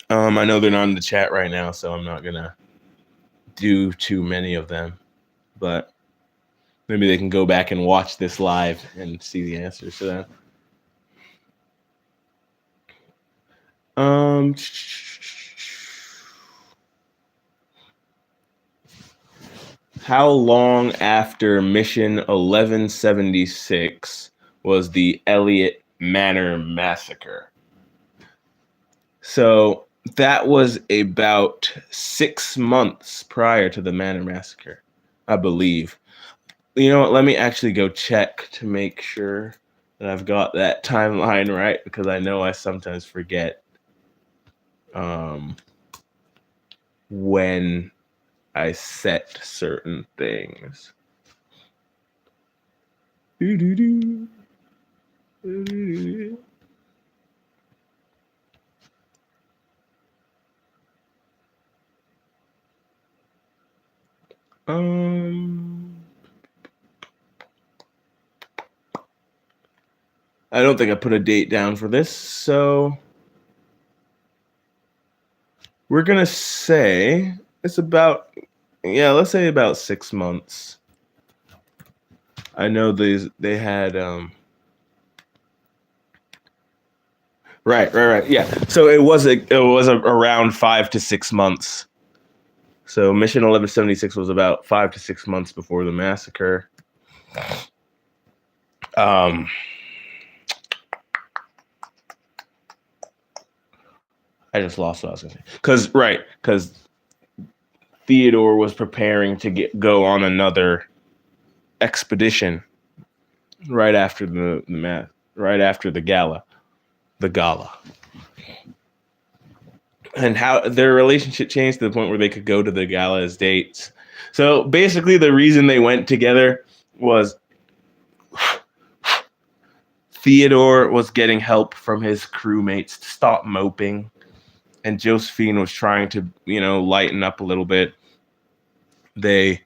I know they're not in the chat right now, so I'm not gonna do too many of them, but maybe they can go back and watch this live and see the answers to them. How long after Mission 1176 was the Elliott Manor Massacre? So that was about 6 months prior to the Manor Massacre, I believe. You know what? Let me actually go check to make sure that I've got that timeline right, because I know I sometimes forget when I set certain things. I don't think I put a date down for this, so we're gonna say it's about, let's say about 6 months. I know they had right, yeah. So it was around 5 to 6 months. So Mission 1176 was about 5 to 6 months before the massacre. I just lost what I was going to say. Because Theodore was preparing to go on another expedition right after the gala. And how their relationship changed to the point where they could go to the gala as dates. So basically, the reason they went together was Theodore was getting help from his crewmates to stop moping, and Josephine was trying to, lighten up a little bit. They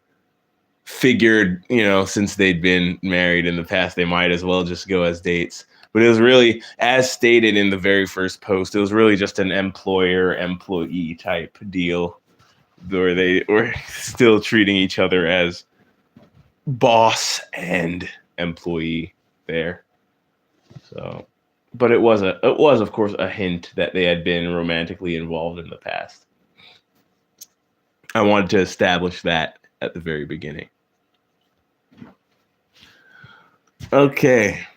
figured, since they'd been married in the past, they might as well just go as dates. But it was really, as stated in the very first post, it was really just an employer-employee type deal where they were still treating each other as boss and employee there. So, but it was of course a hint that they had been romantically involved in the past. I wanted to establish that at the very beginning. Okay.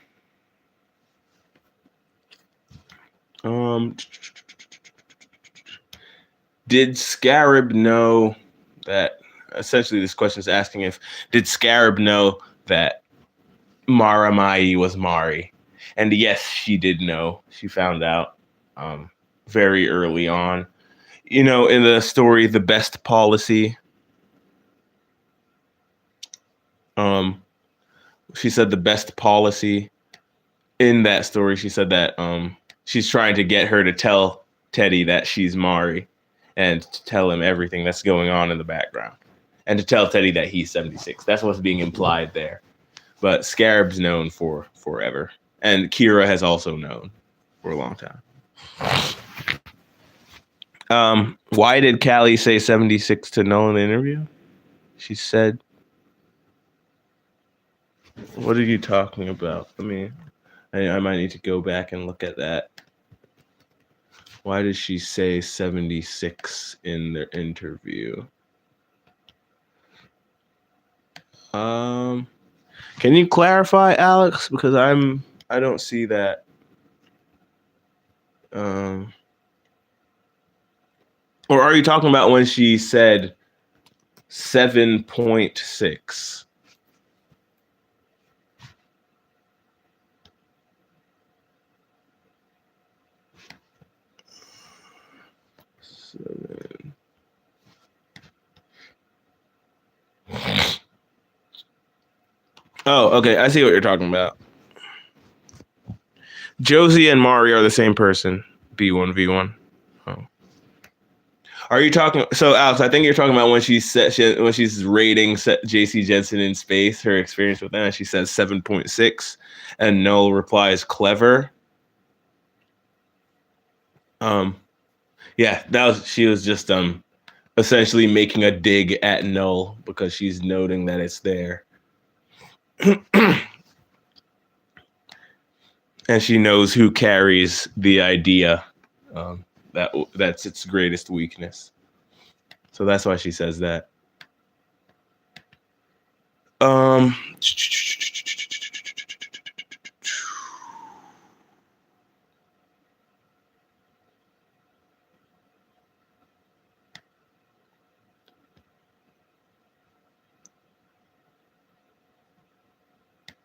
Did Scarab know that? Essentially, this question is asking did Scarab know that Mara Mai was Mari? And yes, she did know. She found out very early on. In the story, The Best Policy, she said the best policy in that story. She said that she's trying to get her to tell Teddy that she's Mari and to tell him everything that's going on in the background and to tell Teddy that he's 76. That's what's being implied there. But Scarab's known for forever. And Kira has also known for a long time. Why did Callie say 76 to Null in the interview? She said, what are you talking about? I might need to go back and look at that. Why did she say 76 in the interview? Can you clarify, Alex? Because I don't see that. Or are you talking about when she said 7.6? Oh, okay. I see what you're talking about. Josie and Mari are the same person. B1V1. Oh. Are you talking? So, Alex, I think you're talking about when when she's rating JC Jensen in space, her experience with that. She says 7.6, and Null replies clever. Yeah, she was just essentially making a dig at Null because she's noting that it's there. And she knows who carries the idea. That's its greatest weakness. So that's why she says that.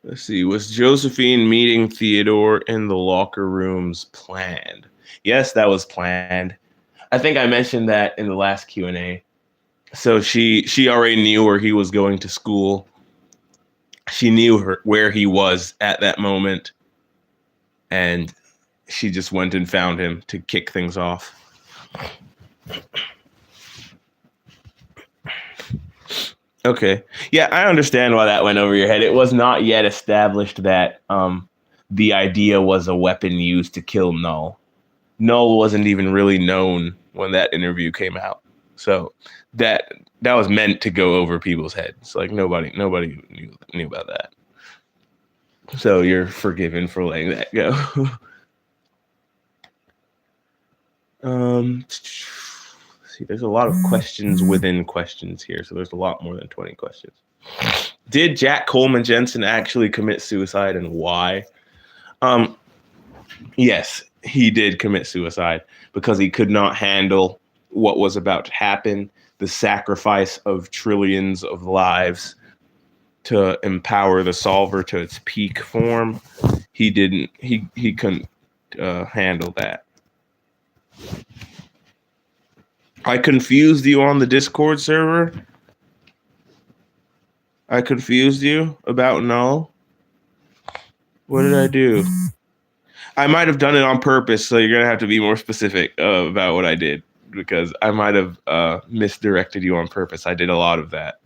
Let's see. Was Josephine meeting Theodore in the locker rooms planned? Yes, that was planned. I think I mentioned that in the last Q&A. So she already knew where he was going to school. She knew where he was at that moment. And she just went and found him to kick things off. Okay. Yeah, I understand why that went over your head. It was not yet established that the idea was a weapon used to kill Null. Null wasn't even really known when that interview came out. So that was meant to go over people's heads. Like nobody knew about that. So you're forgiven for letting that go. See, there's a lot of questions within questions here, so there's a lot more than 20 questions. Did Jack Coleman Jensen actually commit suicide, and why? Yes, he did commit suicide because he could not handle what was about to happen, the sacrifice of trillions of lives to empower the solver to its peak form. He couldn't handle that. I confused you on the Discord server. I confused you about Null. What did I do? I might have done it on purpose, so you're going to have to be more specific about what I did, because I might have misdirected you on purpose. I did a lot of that.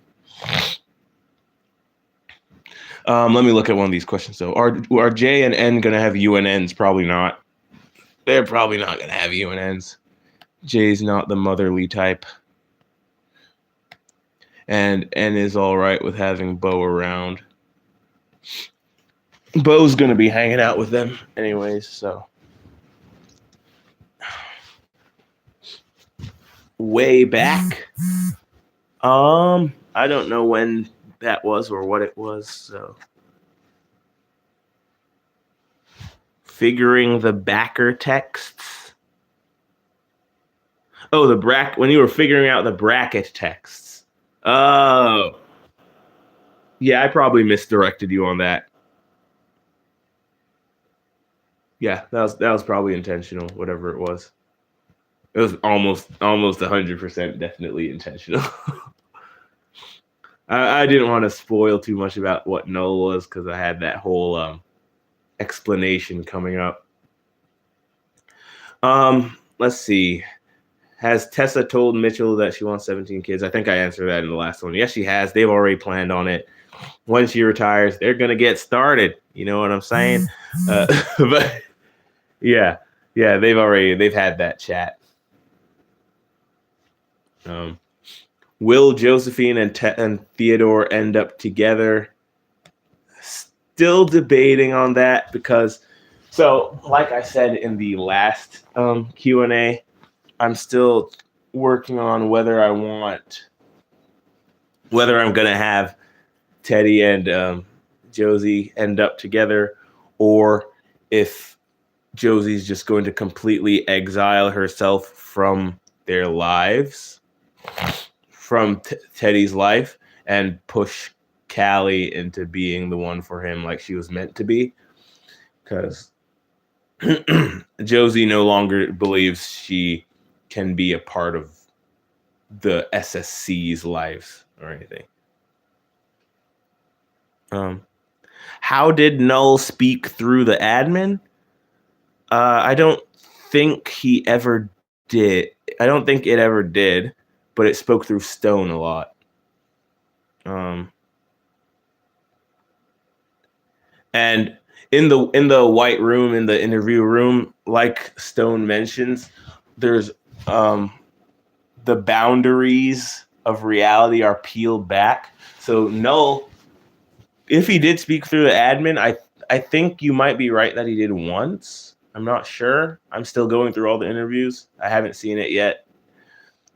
Let me look at one of these questions, though. Are J and N going to have UNNs? Probably not. They're probably not going to have UNNs. J's not the motherly type. And N is all right with having Bo around. Bo's going to be hanging out with them anyways, so. Way back. I don't know when that was or what it was, so. Figuring the backer texts. Oh, when you were figuring out the bracket texts. Oh. Yeah, I probably misdirected you on that. Yeah, that was probably intentional, whatever it was. It was almost 100% definitely intentional. I didn't want to spoil too much about what Null was because I had that whole explanation coming up. Let's see. Has Tessa told Mitchell that she wants 17 kids? I think I answered that in the last one. Yes, she has. They've already planned on it. When she retires, they're going to get started. You know what I'm saying? But yeah, they've had that chat. Will Josephine and Theodore end up together? Still debating on that because, so like I said in the last Q&A, I'm still working on whether I'm going to have Teddy and Josie end up together, or if Josie's just going to completely exile herself from their lives, from Teddy's life, and push Callie into being the one for him like she was meant to be. Because Josie no longer believes she can be a part of the SSC's lives or anything. How did Null speak through the admin? I don't think he ever did. I don't think it ever did, but it spoke through Stone a lot. And in the white room, in the interview room, like Stone mentions, there's the boundaries of reality are peeled back. So Null, if he did speak through the admin, I think you might be right that he did once. I'm not sure. I'm still going through all the interviews. I haven't seen it yet.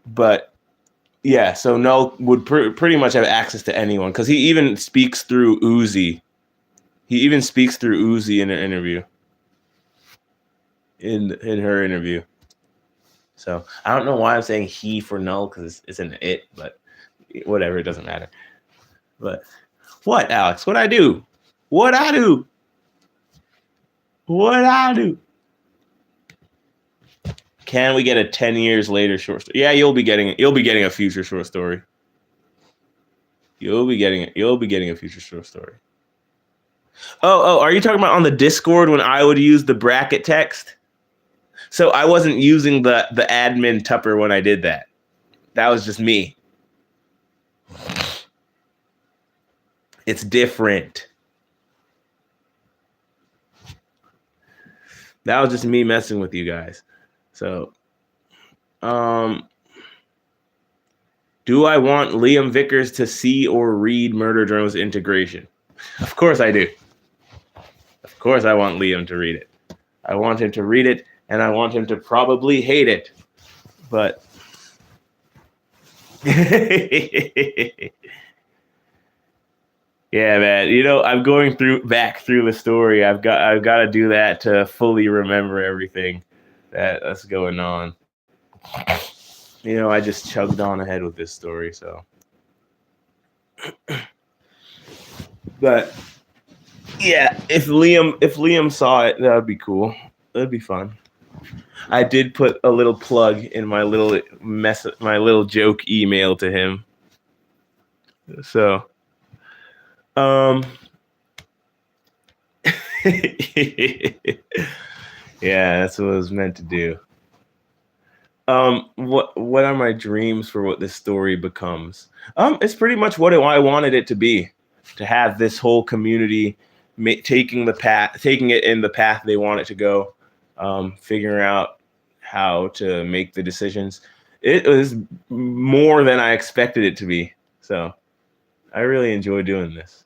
But yeah, so Null would pretty much have access to anyone because he even speaks through Uzi. He even speaks through Uzi in an interview. In her interview. So I don't know why I'm saying he for Null because it's an it, but whatever, it doesn't matter. But what, Alex? What I do? What I do? What I do? Can we get a 10 years later short story? Yeah, you'll be getting a future short story. You'll be getting a future short story. Oh, are you talking about on the Discord when I would use the bracket text? So I wasn't using the admin Tupper when I did that. That was just me. It's different. That was just me messing with you guys. So, do I want Liam Vickers to see or read Murder Drone's integration? Of course I do. Of course I want Liam to read it. I want him to read it, and I want him to probably hate it. But yeah, man. You know, I'm going back through the story. I've got to do that to fully remember everything that's going on. You know, I just chugged on ahead with this story, so. But yeah, if Liam saw it, that would be cool. That'd be fun. I did put a little plug in my little joke email to him. So, yeah, that's what I was meant to do. What are my dreams for what this story becomes? It's pretty much what I wanted it to be, to have this whole community taking it in the path they want it to go, figuring out how to make the decisions. It was more than I expected it to be, so I really enjoy doing this.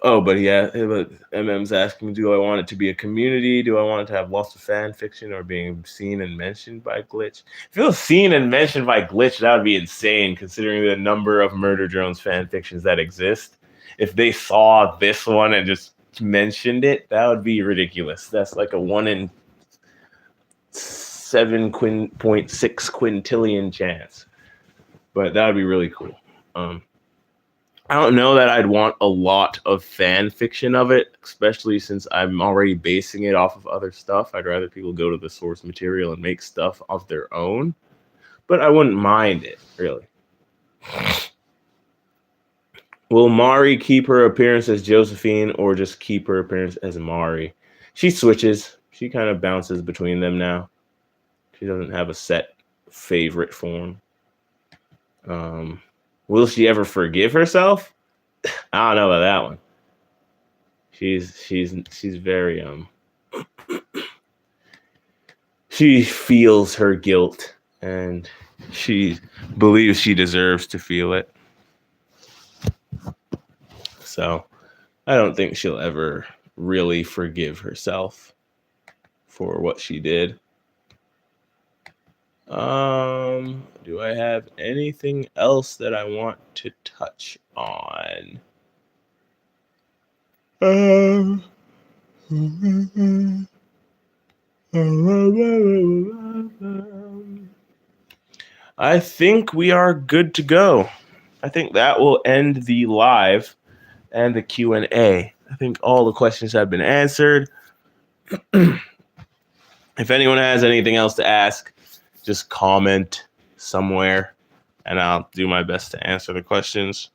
Oh, but yeah, MM's asking, do I want it to be a community? Do I want it to have lots of fan fiction or being seen and mentioned by Glitch? If it was seen and mentioned by Glitch, that would be insane, considering the number of Murder Drones fan fictions that exist. If they saw this one and just mentioned it, that would be ridiculous. That's like a 1 in 7.6 quintillion chance. But that would be really cool. I don't know that I'd want a lot of fan fiction of it, especially since I'm already basing it off of other stuff. I'd rather people go to the source material and make stuff of their own, but I wouldn't mind it, really. Will Mari keep her appearance as Josephine or just keep her appearance as Mari? She switches. She kind of bounces between them now. She doesn't have a set favorite form. Will she ever forgive herself? I don't know about that one. She's very she feels her guilt and she believes she deserves to feel it. So I don't think she'll ever really forgive herself for what she did. Do I have anything else that I want to touch on? I think we are good to go. I think that will end the live and the Q&A. I think all the questions have been answered. If anyone has anything else to ask, just comment somewhere, and I'll do my best to answer the questions.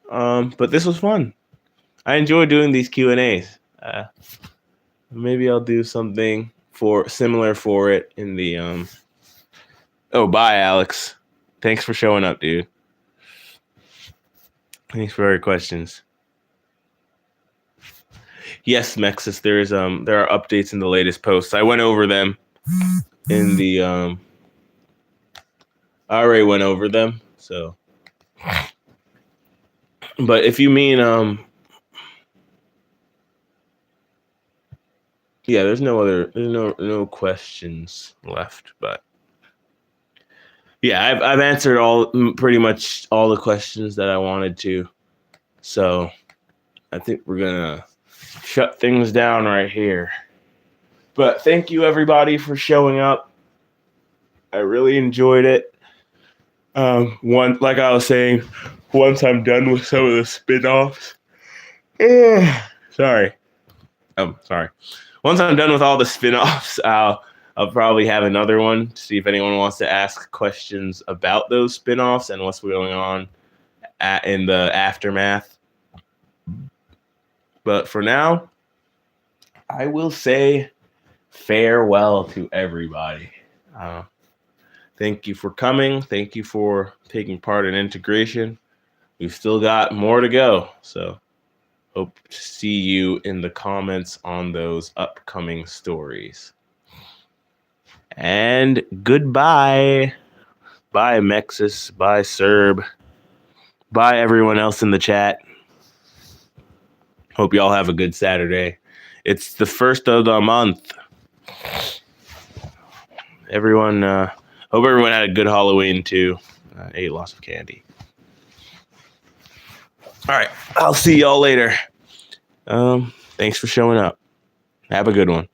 But this was fun. I enjoy doing these Q&As. Maybe I'll do something similar for it in the Oh, bye, Alex. Thanks for showing up, dude. Thanks for your questions. Yes, Mexis, there are updates in the latest posts. I went over them in the I already went over them, so. But if you mean yeah, there's no questions left, but yeah, I've answered pretty much all the questions that I wanted to. So I think we're gonna shut things down right here. But thank you everybody for showing up. I really enjoyed it. Like I was saying, once I'm done with some of the spin-offs. Sorry. Once I'm done with all the spin-offs, I'll probably have another one to see if anyone wants to ask questions about those spin-offs and what's going on in the aftermath. But for now, I will say farewell to everybody. Thank you for coming. Thank you for taking part in integration. We've still got more to go. So hope to see you in the comments on those upcoming stories. And goodbye. Bye, Mexis. Bye, Serb. Bye, everyone else in the chat. Hope y'all have a good Saturday. It's the first of the month. Hope everyone had a good Halloween too. Ate lots of candy. All right, I'll see y'all later. Thanks for showing up. Have a good one.